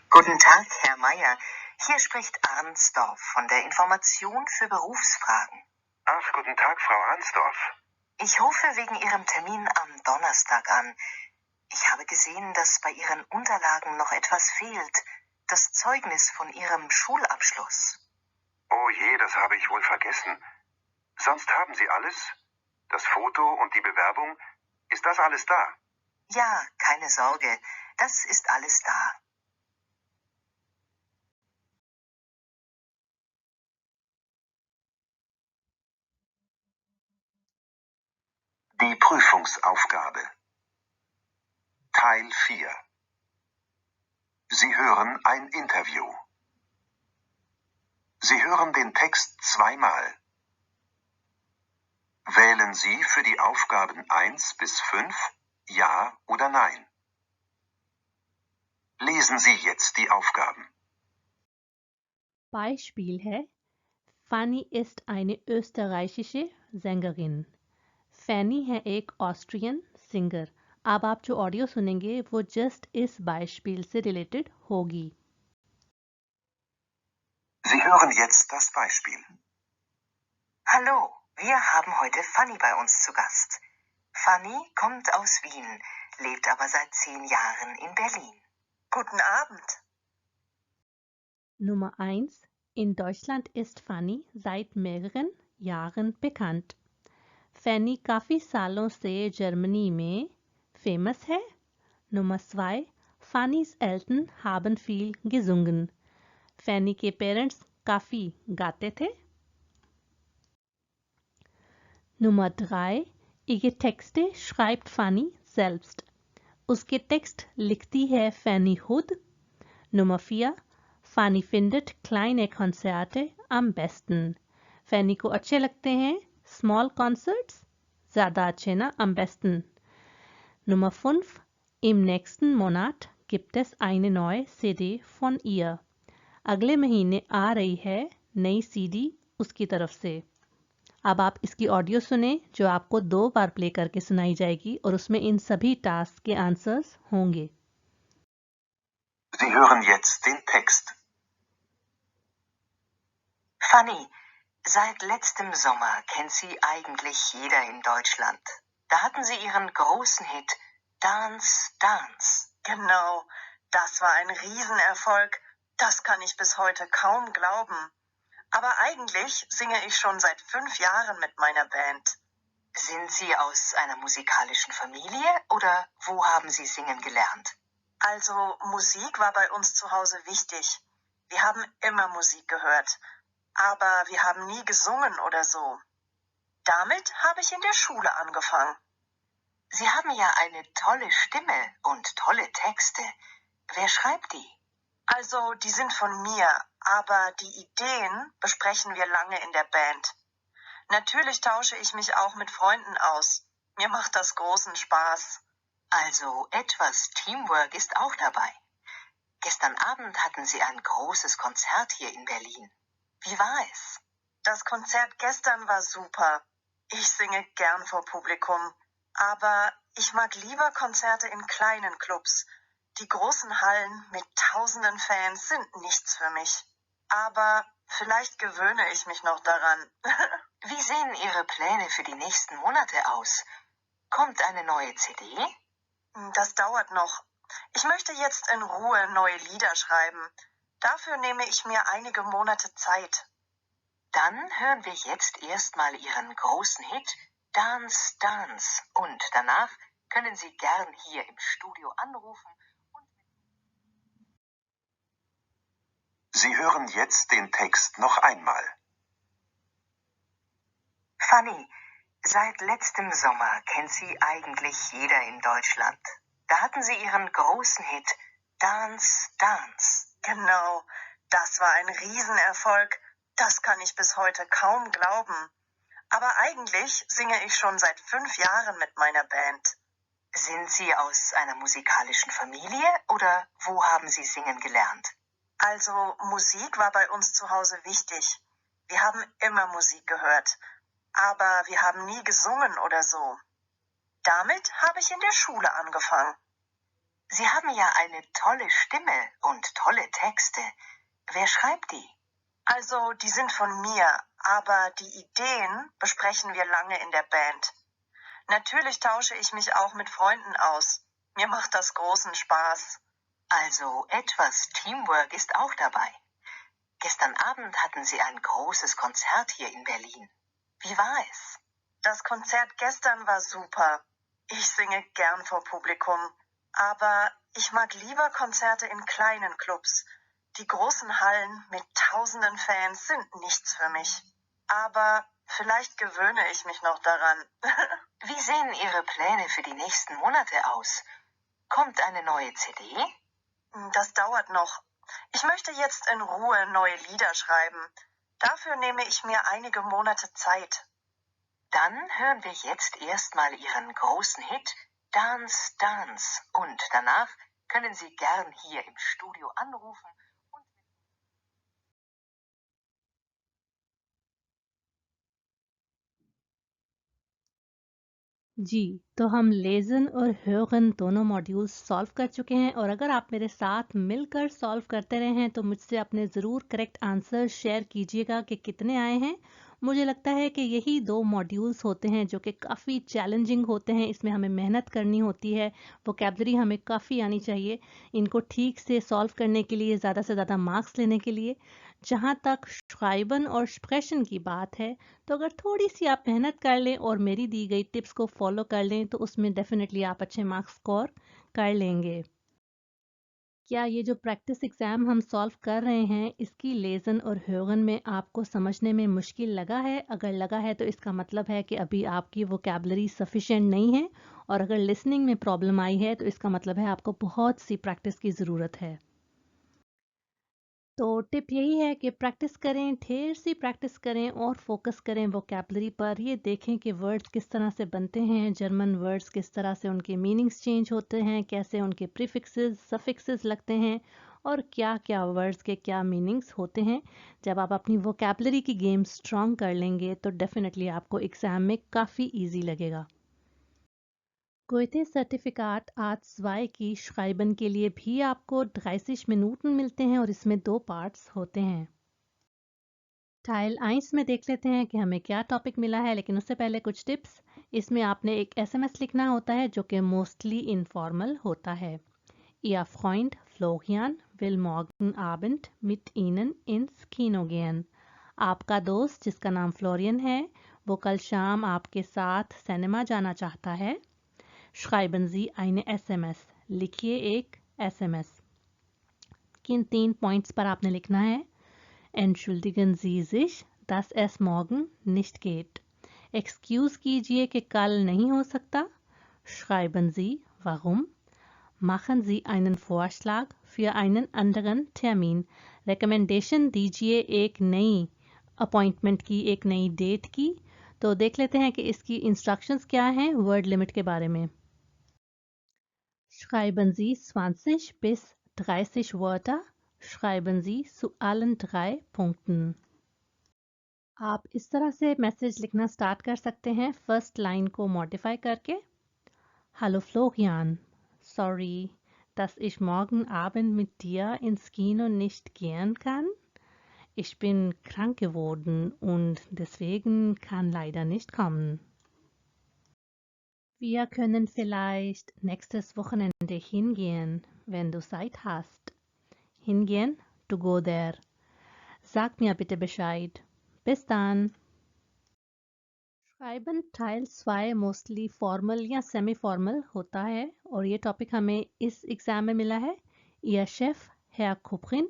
Guten Tag, Herr Meier. Hier spricht Arnsdorf von der Information für Berufsfragen. Ach, guten Tag, Frau Arnsdorf. Ich rufe wegen Ihrem Termin am Donnerstag an. Ich habe gesehen, dass bei Ihren Unterlagen noch etwas fehlt. Das Zeugnis von Ihrem Schulabschluss. Oh je, das habe ich wohl vergessen. Sonst haben Sie alles? Das Foto und die Bewerbung? Ist das alles da? Ja, keine Sorge. Das ist alles da. Die Prüfungsaufgabe. Teil 4. Sie hören ein Interview. Sie hören den Text zweimal. Wählen Sie für die Aufgaben 1 bis 5 Ja oder Nein. Lesen Sie jetzt die Aufgaben. Beispiel है Fanny ist eine österreichische Sängerin. Fanny है एक Austrian singer. अब आप जो audio सुनेंगे वो just इस beispiel से रिलेटेड होगी. Sie hören jetzt das Beispiel. Hallo, wir haben heute Fanny bei uns zu Gast. Fanny kommt aus Wien, lebt aber seit 10 Jahren in Berlin. Guten Abend. Nummer 1. In Deutschland ist Fanny seit mehreren Jahren bekannt. Fanny काफ़ी सालों से Germany में famous है. Nummer 2. Fannys Eltern haben viel gesungen. Fanny के parents काफ़ी गाते थे. Nummer 3. Ihre Texte schreibt Fanny selbst. उसके टेक्स्ट लिखती है Fanny खुद. Nummer 4. Fanny findet kleine Konzerte am besten. Fanny को अच्छे लगते हैं small concerts. ज़्यादा अच्छे ना am besten. Nummer 5. Im nächsten Monat gibt es eine neue CD von ihr. अगले महीने आ रही है नई CD उसकी तरफ से. अब आप इसकी ऑडियो सुने जो आपको 2 बार प्ले करके सुनाई जाएगी और उसमें इन सभी टास्क के आंसर्स होंगे. Sie hören jetzt den Text. Fanny, seit letztem Sommer kennt Sie eigentlich jeder in Deutschland. Da hatten Sie Ihren großen Hit Dance, Dance. Genau, das war ein Riesenerfolg. Das kann ich bis heute kaum glauben. Aber eigentlich singe ich schon seit 5 Jahren mit meiner Band. Sind Sie aus einer musikalischen Familie oder wo haben Sie singen gelernt? Also, Musik war bei uns zu Hause wichtig. Wir haben immer Musik gehört. Aber wir haben nie gesungen oder so. Damit habe ich in der Schule angefangen. Sie haben ja eine tolle Stimme und tolle Texte. Wer schreibt die? Also, die sind von mir, aber die Ideen besprechen wir lange in der Band. Natürlich tausche ich mich auch mit Freunden aus. Mir macht das großen Spaß. Also etwas Teamwork ist auch dabei. Gestern Abend hatten Sie ein großes Konzert hier in Berlin. Wie war es? Das Konzert gestern war super. Ich singe gern vor Publikum. Aber ich mag lieber Konzerte in kleinen Clubs. Die großen Hallen mit tausenden Fans sind nichts für mich. Aber vielleicht gewöhne ich mich noch daran. Wie sehen Ihre Pläne für die nächsten Monate aus? Kommt eine neue CD? Das dauert noch. Ich möchte jetzt in Ruhe neue Lieder schreiben. Dafür nehme ich mir einige Monate Zeit. Dann hören wir jetzt erstmal Ihren großen Hit Dance, Dance. Und danach können Sie gern hier im Studio anrufen. Sie hören jetzt den Text noch einmal. Fanny, seit letztem Sommer kennt Sie eigentlich jeder in Deutschland. Da hatten Sie Ihren großen Hit Dance, Dance. Genau, das war ein Riesenerfolg. Das kann ich bis heute kaum glauben. Aber eigentlich singe ich schon seit 5 Jahren mit meiner Band. Sind Sie aus einer musikalischen Familie oder wo haben Sie singen gelernt? Also, Musik war bei uns zu Hause wichtig. Wir haben immer Musik gehört. Aber wir haben nie gesungen oder so. Damit habe ich in der Schule angefangen. Sie haben ja eine tolle Stimme und tolle Texte. Wer schreibt die? Also, die sind von mir, aber die Ideen besprechen wir lange in der Band. Natürlich tausche ich mich auch mit Freunden aus. Mir macht das großen Spaß. Also etwas Teamwork ist auch dabei. Gestern Abend hatten Sie ein großes Konzert hier in Berlin. Wie war es? Das Konzert gestern war super. Ich singe gern vor Publikum. Aber ich mag lieber Konzerte in kleinen Clubs. Die großen Hallen mit tausenden Fans sind nichts für mich. Aber vielleicht gewöhne ich mich noch daran. Wie sehen Ihre Pläne für die nächsten Monate aus? Kommt eine neue CD? Das dauert noch. Ich möchte jetzt in Ruhe neue Lieder schreiben. Dafür nehme ich mir einige Monate Zeit. Dann hören wir jetzt erstmal Ihren großen Hit Dance, Dance. Und danach können Sie gern hier im Studio anrufen. जी, तो हम लेज़न और hören दोनों modules solve कर चुके हैं और अगर आप मेरे साथ मिलकर सॉल्व करते रहे हैं तो मुझसे अपने ज़रूर करेक्ट आंसर शेयर कीजिएगा कि कितने आए हैं। मुझे लगता है कि यही 2 मॉड्यूल्स होते हैं जो कि काफ़ी चैलेंजिंग होते हैं, इसमें हमें मेहनत करनी होती है, वोकैबुलरी हमें काफ़ी आनी चाहिए इनको ठीक से सॉल्व करने के लिए, ज़्यादा से ज़्यादा मार्क्स लेने के लिए। जहाँ तक श्राइबन और स्प्रेशन की बात है तो अगर थोड़ी सी आप मेहनत कर लें और मेरी दी गई टिप्स को फॉलो कर लें तो उसमें डेफिनेटली आप अच्छे मार्क्स स्कोर कर लेंगे। क्या ये जो प्रैक्टिस एग्जाम हम सॉल्व कर रहे हैं इसकी लेज़न और ह्योगन में आपको समझने में मुश्किल लगा है? अगर लगा है तो इसका मतलब है कि अभी आपकी वोकैबुलरी सफिशिएंट नहीं है और अगर लिसनिंग में प्रॉब्लम आई है तो इसका मतलब है आपको बहुत सी प्रैक्टिस की ज़रूरत है। तो टिप यही है कि प्रैक्टिस करें, ढेर सी प्रैक्टिस करें और फोकस करें वोकैबुलरी पर। ये देखें कि वर्ड्स किस तरह से बनते हैं, जर्मन वर्ड्स किस तरह से उनके मीनिंग्स चेंज होते हैं, कैसे उनके प्रीफिक्सेस सफिक्सेस लगते हैं और क्या क्या वर्ड्स के क्या मीनिंग्स होते हैं। जब आप अपनी वोकैबुलरी की गेम स्ट्रॉन्ग कर लेंगे तो डेफिनेटली आपको एग्ज़ाम में काफ़ी ईजी लगेगा। गोएथे-सर्टिफिकाट आज 2 की श्राइबन के लिए भी आपको 30 Minuten मिलते हैं और इसमें 2 पार्ट्स होते हैं। टाइल 1 में देख लेते हैं कि हमें क्या टॉपिक मिला है, लेकिन उससे पहले कुछ टिप्स। इसमें आपने एक SMS लिखना होता है जो कि मोस्टली इनफॉर्मल होता है। Ihr Freund Florian will morgen Abend mit Ihnen ins Kino gehen. आपका दोस्त जिसका नाम फ्लोरियन है वो कल शाम आपके साथ सिनेमा जाना चाहता है। Schreiben Sie eine SMS. लिखिए एक SMS. किन 3 पॉइंट्स पर आपने लिखना है? Entschuldigen Sie sich, dass es morgen nicht geht. Excuse कीजिए कि कल नहीं हो सकता। Schreiben Sie warum. Machen Sie einen Vorschlag für einen anderen Termin. Recommendation दीजिए एक नई अपॉइंटमेंट की, एक नई डेट की। तो देख लेते हैं कि इसकी इंस्ट्रक्शंस क्या हैं वर्ड लिमिट के बारे में। Schreiben Sie 20 bis 30 Wörter. Schreiben Sie zu allen 3 Punkten. आप इस तरह से मैसेज लिखना स्टार्ट कर सकते हैं फर्स्ट लाइन को मॉडिफाई करके। Hallo Florian, sorry, dass ich morgen Abend mit dir ins Kino nicht gehen kann. Ich bin krank geworden und deswegen kann leider nicht kommen. Wir können vielleicht nächstes Wochenende hingehen, wenn du Zeit hast. Hingehen, to go there. Sag mir bitte Bescheid. Bis dann. Schreiben Teil 2 mostly formal या semi formal होता है और ये topic हमें इस exam में मिला है। Ihr Chef, Herr Kuprin,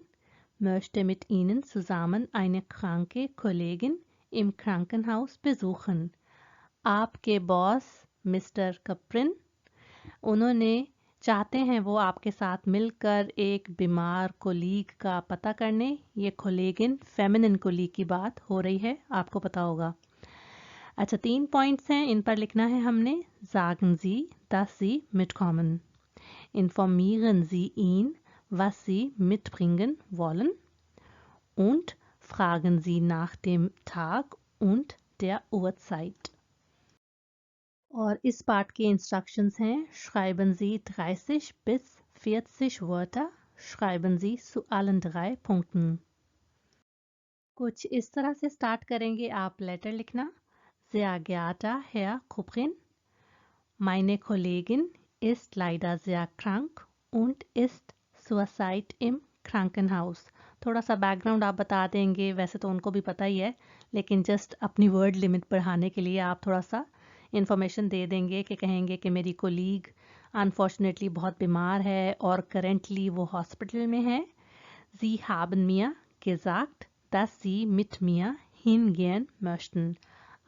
möchte mit Ihnen zusammen eine kranke Kollegin im Krankenhaus besuchen. आपके बॉस मिस्टर कप्रिन उन्होंने चाहते हैं वो आपके साथ मिलकर एक बीमार कोलीग का पता करने। ये कोलेगिन फेमिनिन कोलीग की बात हो रही है, आपको पता होगा। अच्छा 3 पॉइंट्स हैं, इन पर लिखना है हमने। Sagen Sie, dass Sie mitkommen. Informieren Sie ihn, was Sie mitbringen wollen. Und fragen Sie nach dem Tag und der Uhrzeit. और इस पार्ट के इंस्ट्रक्शंस हैं। Schreiben Sie 30 bis 40 Wörter. Schreiben Sie zu allen 3 Punkten. कुछ इस तरह से start करेंगे आप लेटर लिखना। Sehr geehrter Herr Kuprin, Meine Kollegin ist leider sehr krank und ist zurzeit im Krankenhaus. थोड़ा सा बैकग्राउंड आप बता देंगे, वैसे तो उनको भी पता ही है, लेकिन जस्ट अपनी वर्ड लिमिट बढ़ाने के लिए आप थोड़ा सा इन्फॉर्मेशन दे देंगे कि कहेंगे कि मेरी कोलीग अनफॉर्चुनेटली बहुत बीमार है और करेंटली वो हॉस्पिटल में है. Sie haben mir gesagt, dass Sie mit mir hingehen möchten.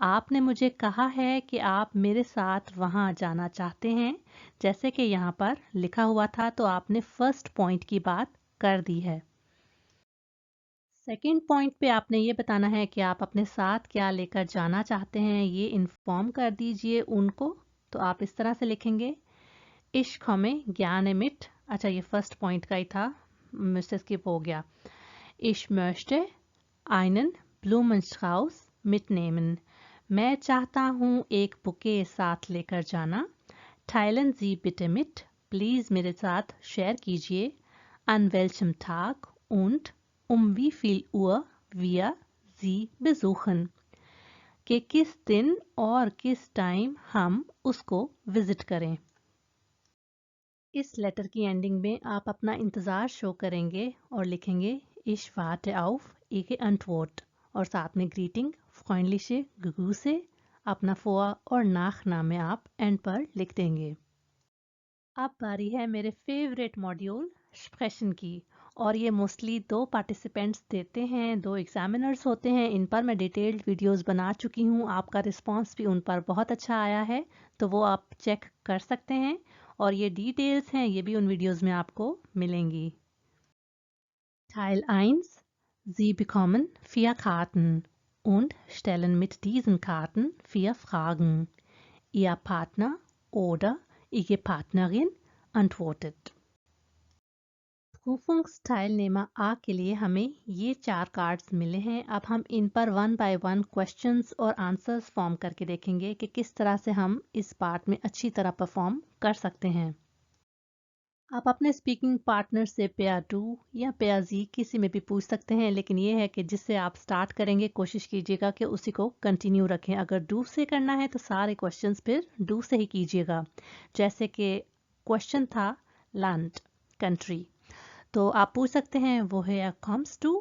आपने मुझे कहा है कि आप मेरे साथ वहां जाना चाहते हैं. जैसे कि यहाँ पर लिखा हुआ था, तो आपने फर्स्ट पॉइंट की बात कर दी है. सेकंड पॉइंट पे आपने ये बताना है कि आप अपने साथ क्या लेकर जाना चाहते हैं, ये इन्फॉर्म कर दीजिए उनको. तो आप इस तरह से लिखेंगे, Ich komme gerne mit. अच्छा, ये फर्स्ट पॉइंट का ही था, मुझसे स्किप हो गया. Ich möchte einen Blumenstrauß mitnehmen. मैं चाहता हूँ एक बुके साथ लेकर जाना. Teilen Sie bitte mit. Please मेरे साथ शेयर कीजिए. An welchem Tag und wie viel Uhr wir Sie besuchen. कि किस दिन और किस टाइम हम उसको विजिट करें. इस लेटर की एंडिंग में आप अपना इंतज़ार शो करेंगे और लिखेंगे Ich warte auf Ihre Antwort और साथ में ग्रीटिंग, freundliche Grüße, अपना Vor- और Nachname आप एंड पर लिख देंगे. अब बारी है मेरे फेवरेट मॉड्यूल स्प्रेशन की, और ये मोस्टली 2 पार्टिसिपेंट्स देते हैं, 2 एग्जामिनर्स होते हैं. इन पर मैं डिटेल्ड वीडियोस बना चुकी हूँ. आपका रिस्पांस भी उन पर बहुत अच्छा आया है, तो वो आप चेक कर सकते हैं. और ये डिटेल्स हैं, ये भी उन वीडियोस में आपको मिलेंगी. Teil 1. Sie bekommen 4 Karten und stellen mit diesen Karten 4 Fragen. Ihr Partner oder Ihre Partnerin antwortet. प्रूफungsteilnehmer A के लिए हमें ये 4 कार्ड्स मिले हैं. अब हम इन पर 1 बाय 1 क्वेश्चंस और आंसर्स फॉर्म करके देखेंगे कि किस तरह से हम इस पार्ट में अच्छी तरह परफॉर्म कर सकते हैं. आप अपने स्पीकिंग पार्टनर से पेयर 2 या पेयर जी किसी में भी पूछ सकते हैं, लेकिन ये है कि जिससे आप स्टार्ट करेंगे कोशिश कीजिएगा कि उसी को कंटिन्यू रखें. अगर डू से करना है तो सारे क्वेश्चंस फिर डू से ही कीजिएगा. जैसे कि क्वेश्चन था लैंड, कंट्री, तो आप पूछ सकते हैं woher kommst du?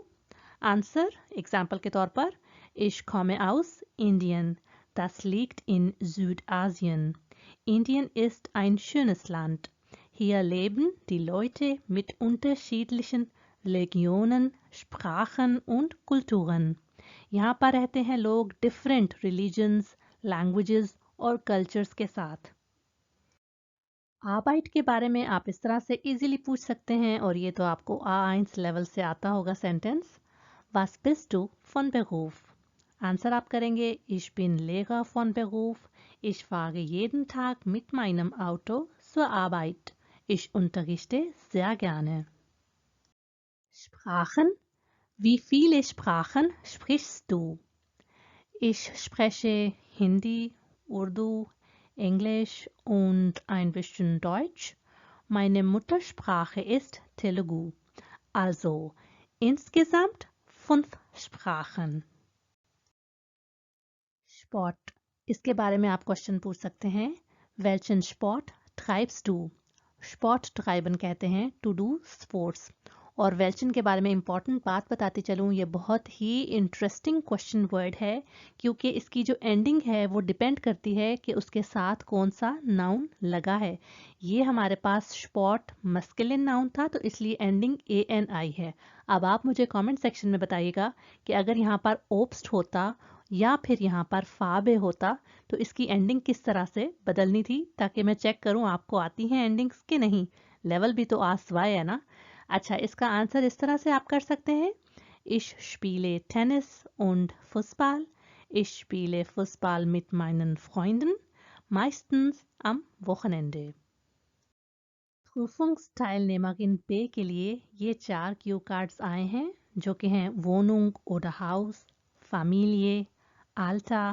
Answer example के तौर पर Ich komme aus Indien. Das liegt in Südasien. Indien ist ein schönes Land. Hier leben die Leute mit unterschiedlichen Religionen, Sprachen und Kulturen. यहाँ पर रहते हैं लोग डिफरेंट रिलीजन्स, लैंग्वेजेस और cultures के साथ. आर्बाइट के बारे में आप इस तरह से इजीली पूछ सकते हैं, और ये तो आपको A1 लेवल से आता होगा sentence. Was bist du von Beruf? Answer आप करेंगे Ich bin Lehrer von Beruf. Ich fahre jeden Tag mit meinem Auto zur Arbeit. Ich unterrichte sehr gerne. Sprachen. Wie viele Sprachen sprichst du? Ich spreche Hindi, Urdu, Englisch und ein bisschen Deutsch. Meine Muttersprache ist Telugu. Also insgesamt 5 Sprachen. Sport. इसके बारे में आप question पूछ सकते हैं. Welchen Sport treibst du? Sport treiben कहते हैं to do sports. और वेल्चन के बारे में इंपॉर्टेंट बात बताते चलूँ, ये बहुत ही इंटरेस्टिंग क्वेश्चन वर्ड है, क्योंकि इसकी जो एंडिंग है वो डिपेंड करती है कि उसके साथ कौन सा नाउन लगा है. ये हमारे पास स्पॉट मस्कुलिन नाउन था, तो इसलिए एंडिंग ANI है. अब आप मुझे कमेंट सेक्शन में बताइएगा कि अगर यहाँ पर ओब्स्ट होता या फिर यहाँ पर फाबे होता तो इसकी एंडिंग किस तरह से बदलनी थी, ताकि मैं चेक करूँ आपको आती हैं एंडिंग्स कि नहीं. लेवल भी तो आसवाए है ना. अच्छा, इसका आंसर इस तरह से आप कर सकते हैं. Ich spiele Tennis und Fußball. Ich spiele Fußball mit meinen Freunden, meistens am Wochenende. Prüfungsteilnehmerin B के लिए ये 4 क्यू कार्ड्स आए हैं, जो कि हैं Wohnung oder Haus, Familie, Alter,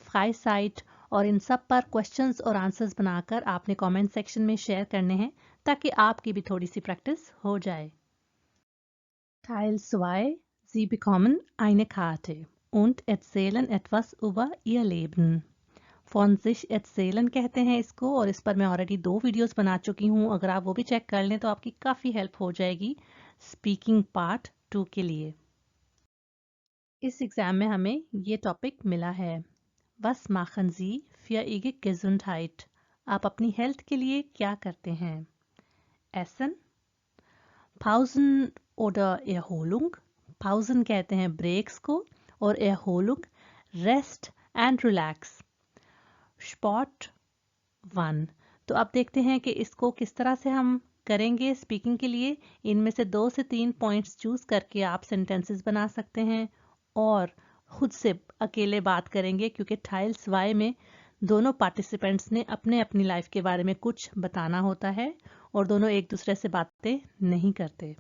Freizeit, और इन सब पर क्वेश्चंस और आंसर्स बनाकर आपने कमेंट सेक्शन में शेयर करने हैं, ताकि आपकी भी थोड़ी सी प्रैक्टिस हो जाए. Teil 2. Sie bekommen eine Karte und erzählen etwas über ihr Leben. von sich erzählen कहते हैं इसको, और इस पर मैं ऑलरेडी 2 वीडियोस बना चुकी हूँ। अगर आप वो भी चेक कर लें तो आपकी काफ़ी हेल्प हो जाएगी स्पीकिंग पार्ट 2 के लिए। इस एग्ज़ाम में हमें ये टॉपिक मिला है, Was machen Sie für Ihre Gesundheit? आप अपनी हेल्थ के लिए क्या करते हैं? Essen, Pausen oder Erholung? Pausen कहते हैं ब्रेक्स को, और Erholung rest and relax. Sport 1। तो अब देखते हैं कि इसको किस तरह से हम करेंगे स्पीकिंग के लिए। इनमें से 2 से 3 पॉइंट्स चूज करके आप सेंटेंसेस बना सकते हैं और खुद से अकेले बात करेंगे, क्योंकि टाइल्स वाई में दोनों पार्टिसिपेंट्स ने अपने अपनी लाइफ के बारे में कुछ बताना होता है और दोनों एक दूसरे से बातें नहीं करते।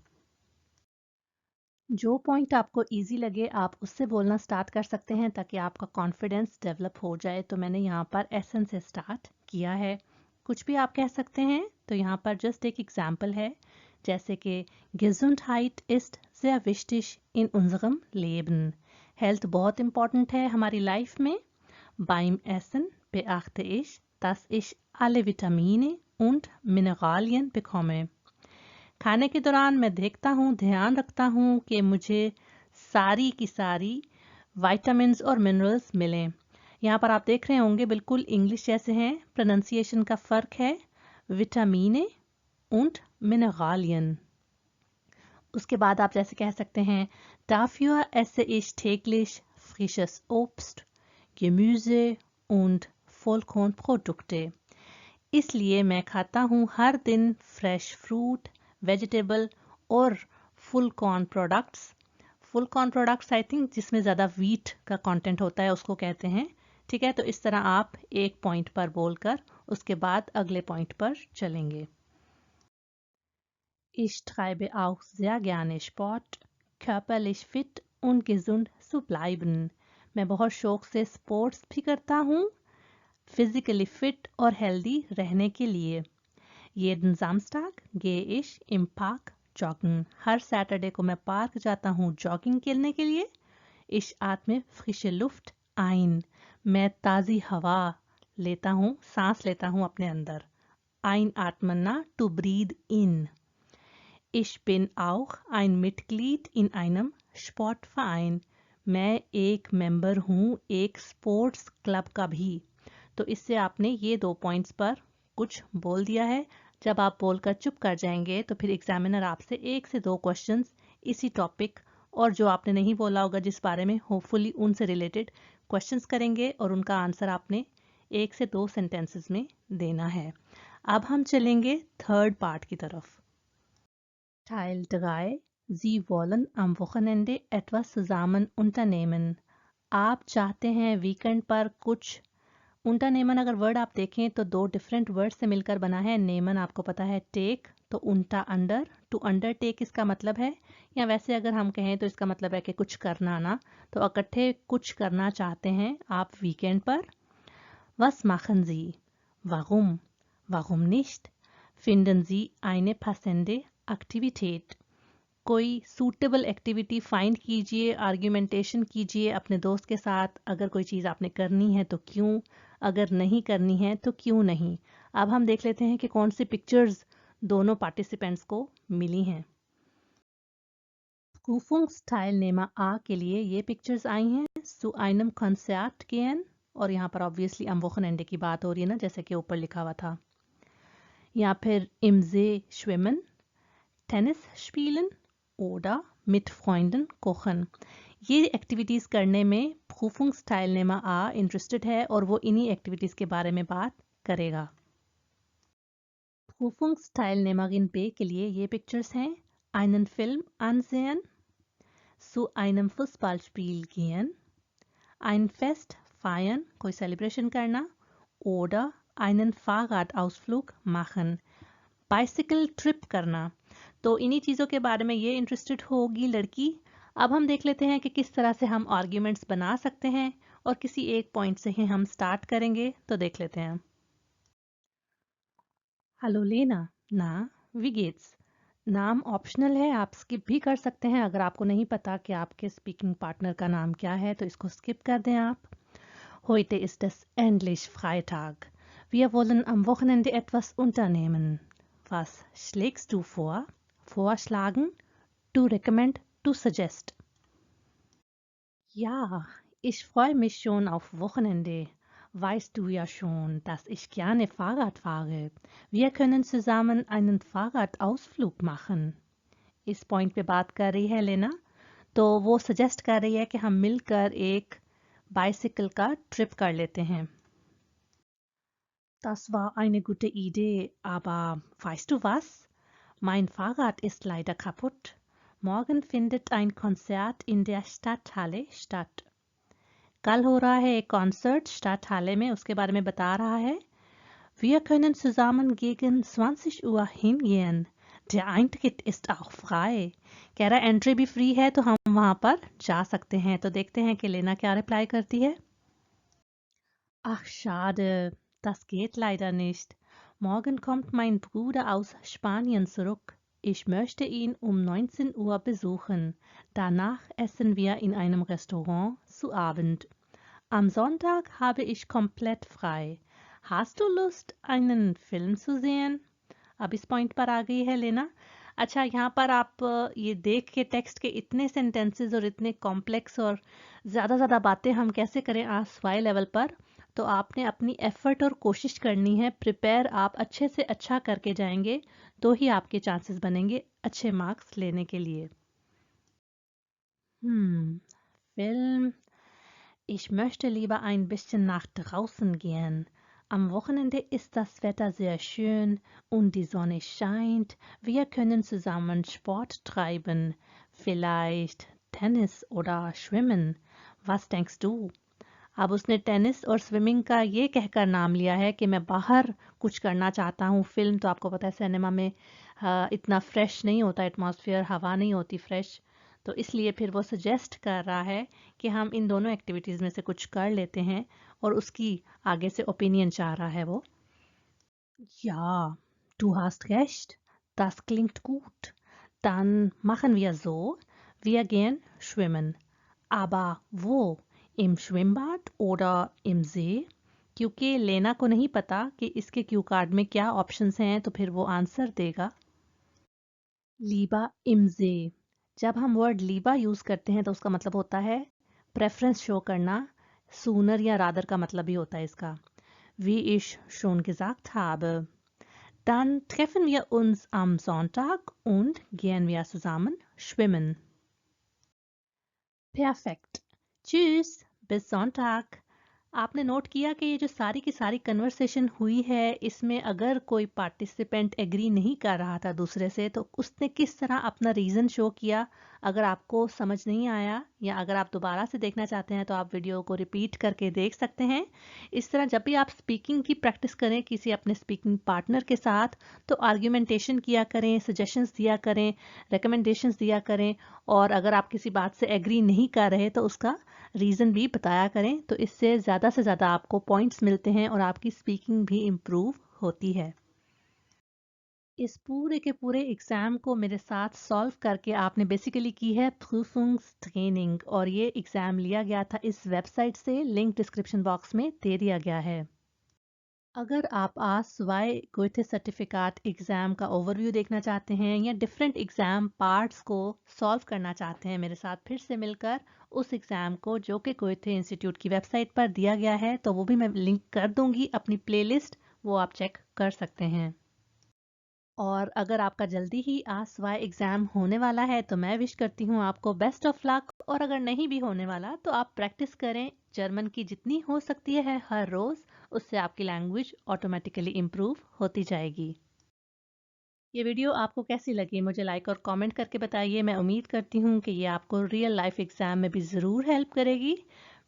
जो पॉइंट आपको इजी लगे आप उससे बोलना स्टार्ट कर सकते हैं ताकि आपका कॉन्फिडेंस डेवलप हो जाए। तो मैंने यहाँ पर एसन से स्टार्ट किया है। कुछ भी आप कह सकते हैं। तो यहाँ पर जस्ट एक एग्जाम्पल है, जैसे कि Gesundheit ist sehr wichtig in unserem Leben। Health बहुत इम्पॉर्टेंट है हमारी लाइफ में। Beim Essen beachte ich, dass ich alle Vitamine und Mineralien bekomme। खाने के दौरान मैं देखता हूँ, ध्यान रखता हूँ कि मुझे सारी की सारी विटामिन्स और मिनरल्स मिलें। यहाँ पर आप देख रहे होंगे बिल्कुल इंग्लिश जैसे हैं, प्रोनाउंसिएशन का फ़र्क है, विटामिने und Mineralien। उसके बाद आप जैसे कह सकते हैं Dafür esse ich täglich frisches Obst, Gemüse und Vollkornprodukte। इसलिए मैं खाता हूँ हर दिन फ्रेश फ्रूट, वेजिटेबल और full corn products. Full corn products I think जिसमें ज़्यादा वीट का कंटेंट होता है उसको कहते हैं। ठीक है, तो इस तरह आप एक पॉइंट पर बोलकर उसके बाद अगले पॉइंट पर चलेंगे। Ich treibe auch sehr gerne Sport, körperlich fit und gesund zu bleiben। मैं बहुत शौक से स्पोर्ट्स भी करता हूँ, फिजिकली फिट और हेल्दी रहने के लिए। Jeden Samstag gehe ich im Park joggen। हर सैटरडे को मैं पार्क जाता हूँ जॉगिंग करने के लिए। Ich atme frische Luft ein। मैं ताज़ी हवा लेता हूँ, सांस लेता हूँ अपने अंदर। Einatmen ना, to breathe in। Ich bin auch ein Mitglied in einem Sportverein। मैं एक मेंबर हूँ एक स्पोर्ट्स क्लब का भी। तो इससे आपने ये 2 पॉइंट्स पर कुछ बोल दिया है। जब आप बोलकर चुप कर जाएंगे तो फिर एग्जामिनर आपसे 1 से 2 क्वेश्चंस इसी टॉपिक और जो आपने नहीं बोला होगा जिस बारे में, होपफुली उनसे रिलेटेड क्वेश्चंस करेंगे और उनका आंसर आपने 1 से 2 सेंटेंसेस में देना है। अब हम चलेंगे थर्ड पार्ट की तरफ। Teil 3। Sie wollen am Wochenende etwas zusammen unternehmen। आप चाहते हैं वीकेंड पर कुछ। unternehmen अगर वर्ड आप देखें तो 2 डिफरेंट वर्ड से मिलकर बना है। नेमन आपको पता है टेक, तो उल्टा अंडर, टू अंडरटेक इसका मतलब है, या वैसे अगर हम कहें तो इसका मतलब है कि कुछ करना ना। तो इकट्ठे कुछ करना चाहते हैं आप वीकेंड पर। Was machen Sie? Warum? Warum nicht? Finden Sie eine passende Aktivität? कोई सूटेबल एक्टिविटी फाइंड कीजिए, आर्ग्यूमेंटेशन कीजिए अपने दोस्त के साथ। अगर कोई चीज़ आपने करनी है तो क्यों, अगर नहीं करनी है तो क्यों नहीं। अब हम देख लेते हैं कि कौन सी पिक्चर्स दोनों पार्टिसिपेंट्स को मिली हैं। Prüfungsteilnehmer A के लिए ये पिक्चर्स आई हैं। Zu einem Konzert gehen, और यहाँ पर ऑब्वियसली am Wochenende की बात हो रही है ना, जैसे कि ऊपर लिखा हुआ था। या फिर im See schwimmen, Tennis spielen oder mit Freunden kochen। ये एक्टिविटीज़ करने में Prüfungsteilnehmer A इंटरेस्टेड है और वो इन्हीं एक्टिविटीज़ के बारे में बात करेगा। Prüfungsteilnehmerin B के लिए ये पिक्चर्स हैं। Einen Film ansehen, zu einem Fußballspiel gehen, ein Fest feiern, कोई सेलिब्रेशन करना, oder einen Fahrradausflug machen, bicycle trip करना। तो इन्हीं चीज़ों के बारे में ये इंटरेस्टेड होगी लड़की। अब हम देख लेते हैं कि किस तरह से हम आर्ग्यूमेंट्स बना सकते हैं और किसी एक पॉइंट से ही हम स्टार्ट करेंगे। तो देख लेते हैं। हेलो लेना, ना wie geht's? नाम ऑप्शनल है, आप स्किप भी कर सकते हैं। अगर आपको नहीं पता कि आपके स्पीकिंग पार्टनर का नाम क्या है तो इसको स्किप कर दें आप। Heute ist es endlich Freitag. Wir wollen am Wochenende etwas unternehmen. Was schlägst du vor? Vorschlagen? To recommend, to suggest. Ja, ich freue mich schon auf Wochenende. Weißt du ja schon, dass ich gerne Fahrrad fahre. Wir können zusammen einen Fahrradausflug machen. इस point पे बात कर रही है लेना, तो वो suggest कर रही है कि हम मिलकर एक बाइसिकल का ट्रिप कर लेते हैं. Das war eine gute Idee, aber weißt du was? Mein Fahrrad ist leider kaputt. Morgen findet ein Konzert in der Stadthalle statt. कल हो रहा है एक कॉन्सर्ट स्टाडthalle में, उसके बारे में बता रहा है. Wir können zusammen gegen 20 Uhr hingehen. Der Eintritt ist auch frei. कह रहा एंट्री भी फ्री है तो हम वहां पर जा सकते हैं. तो देखते हैं कि लेना क्या रिप्लाई करती है. Ach schade, das geht leider nicht. Morgen kommt mein Bruder aus Spanien zurück. Ich möchte ihn um 19 Uhr besuchen. Danach essen wir in einem Restaurant zu Abend. Am Sonntag habe ich komplett frei. Hast du Lust, einen Film zu sehen? अब इस point पर आ गई है लेना. अच्छा, यहाँ पर आप ये देख के टेक्स्ट के इतने सेंटेंसेस और इतने कॉम्प्लेक्स और ज़्यादा बातें हम कैसे करें आस्क वाई लेवल पर, तो आपने अपनी एफर्ट और कोशिश करनी है. प्रिपेयर आप अच्छे से अच्छा करके जाएंगे तो ही आपके चांसेस बनेंगे अच्छे मार्क्स लेने के लिए. Film. Ich möchte lieber ein bisschen nach draußen gehen. Am Wochenende ist das Wetter sehr schön und die Sonne scheint. Wir können zusammen Sport treiben. Vielleicht Tennis oder Schwimmen. Was denkst du? अब उसने tennis और swimming का ये कहकर नाम लिया है कि मैं बाहर कुछ करना चाहता हूँ. फिल्म तो आपको पता है सिनेमा में इतना फ्रेश नहीं होता एटमॉस्फेयर, हवा नहीं होती फ्रेश, तो इसलिए फिर वो सजेस्ट कर रहा है कि हम इन दोनों एक्टिविटीज़ में से कुछ कर लेते हैं और उसकी आगे से ओपिनियन चाह रहा है वो. Ja, du hast recht. Das klingt gut. Dann machen wir so. Wir gehen schwimmen. Aber wo? Im Schwimmbad oder im See? क्योंकि लेना को नहीं पता कि इसके क्यू कार्ड में क्या ऑप्शंस हैं, तो फिर वो आंसर देगा. Lieber im See. जब हम वर्ड लीबा यूज करते हैं तो उसका मतलब होता है प्रेफरेंस शो करना. सूनर या रादर का मतलब भी होता है इसका. Wie ich schon gesagt habe. Dann treffen wir uns am Sonntag und gehen wir zusammen schwimmen. Perfekt. Tschüss, bis Sonntag. आपने नोट किया कि ये जो सारी की सारी कन्वर्सेशन हुई है, इसमें अगर कोई पार्टिसिपेंट एग्री नहीं कर रहा था दूसरे से, तो उसने किस तरह अपना रीज़न शो किया. अगर आपको समझ नहीं आया या अगर आप दोबारा से देखना चाहते हैं तो आप वीडियो को रिपीट करके देख सकते हैं. इस तरह जब भी आप स्पीकिंग की प्रैक्टिस करें किसी अपने स्पीकिंग पार्टनर के साथ, तो आर्ग्यूमेंटेशन किया करें, सजेशंस दिया करें, रिकमेंडेशंस दिया करें, और अगर आप किसी बात से एग्री नहीं कर रहे तो उसका रीज़न भी बताया करें. तो इससे ज़्यादा से ज़्यादा आपको पॉइंट्स मिलते हैं और आपकी स्पीकिंग भी इम्प्रूव होती है. इस पूरे के पूरे एग्ज़ाम को मेरे साथ सॉल्व करके आपने बेसिकली की है प्रूफुंग्स-ट्रेनिंग, और ये एग्ज़ाम लिया गया था इस वेबसाइट से. लिंक डिस्क्रिप्शन बॉक्स में दे दिया गया है. अगर आप आस्क-वाई गोएथे सर्टिफिकेट एग्ज़ाम का ओवरव्यू देखना चाहते हैं या डिफरेंट एग्ज़ाम पार्ट्स को सॉल्व करना चाहते हैं मेरे साथ फिर से मिलकर उस एग्ज़ाम को, जो कि गोएथे इंस्टीट्यूट की वेबसाइट पर दिया गया है, तो वो भी मैं लिंक कर दूंगी अपनी प्लेलिस्ट, वो आप चेक कर सकते हैं. और अगर आपका जल्दी ही आस्क-वाई एग्ज़ाम होने वाला है तो मैं विश करती हूँ आपको बेस्ट ऑफ लक. और अगर नहीं भी होने वाला तो आप प्रैक्टिस करें जर्मन की जितनी हो सकती है हर रोज़, उससे आपकी लैंग्वेज ऑटोमेटिकली इम्प्रूव होती जाएगी. ये वीडियो आपको कैसी लगी मुझे लाइक और कमेंट करके बताइए. मैं उम्मीद करती हूँ कि ये आपको रियल लाइफ एग्ज़ाम में भी ज़रूर हेल्प करेगी.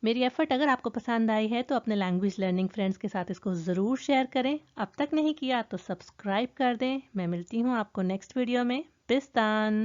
मेरी एफर्ट अगर आपको पसंद आई है तो अपने लैंग्वेज लर्निंग फ्रेंड्स के साथ इसको ज़रूर शेयर करें. अब तक नहीं किया तो सब्सक्राइब कर दें. मैं मिलती हूँ आपको नेक्स्ट वीडियो में. bis dann.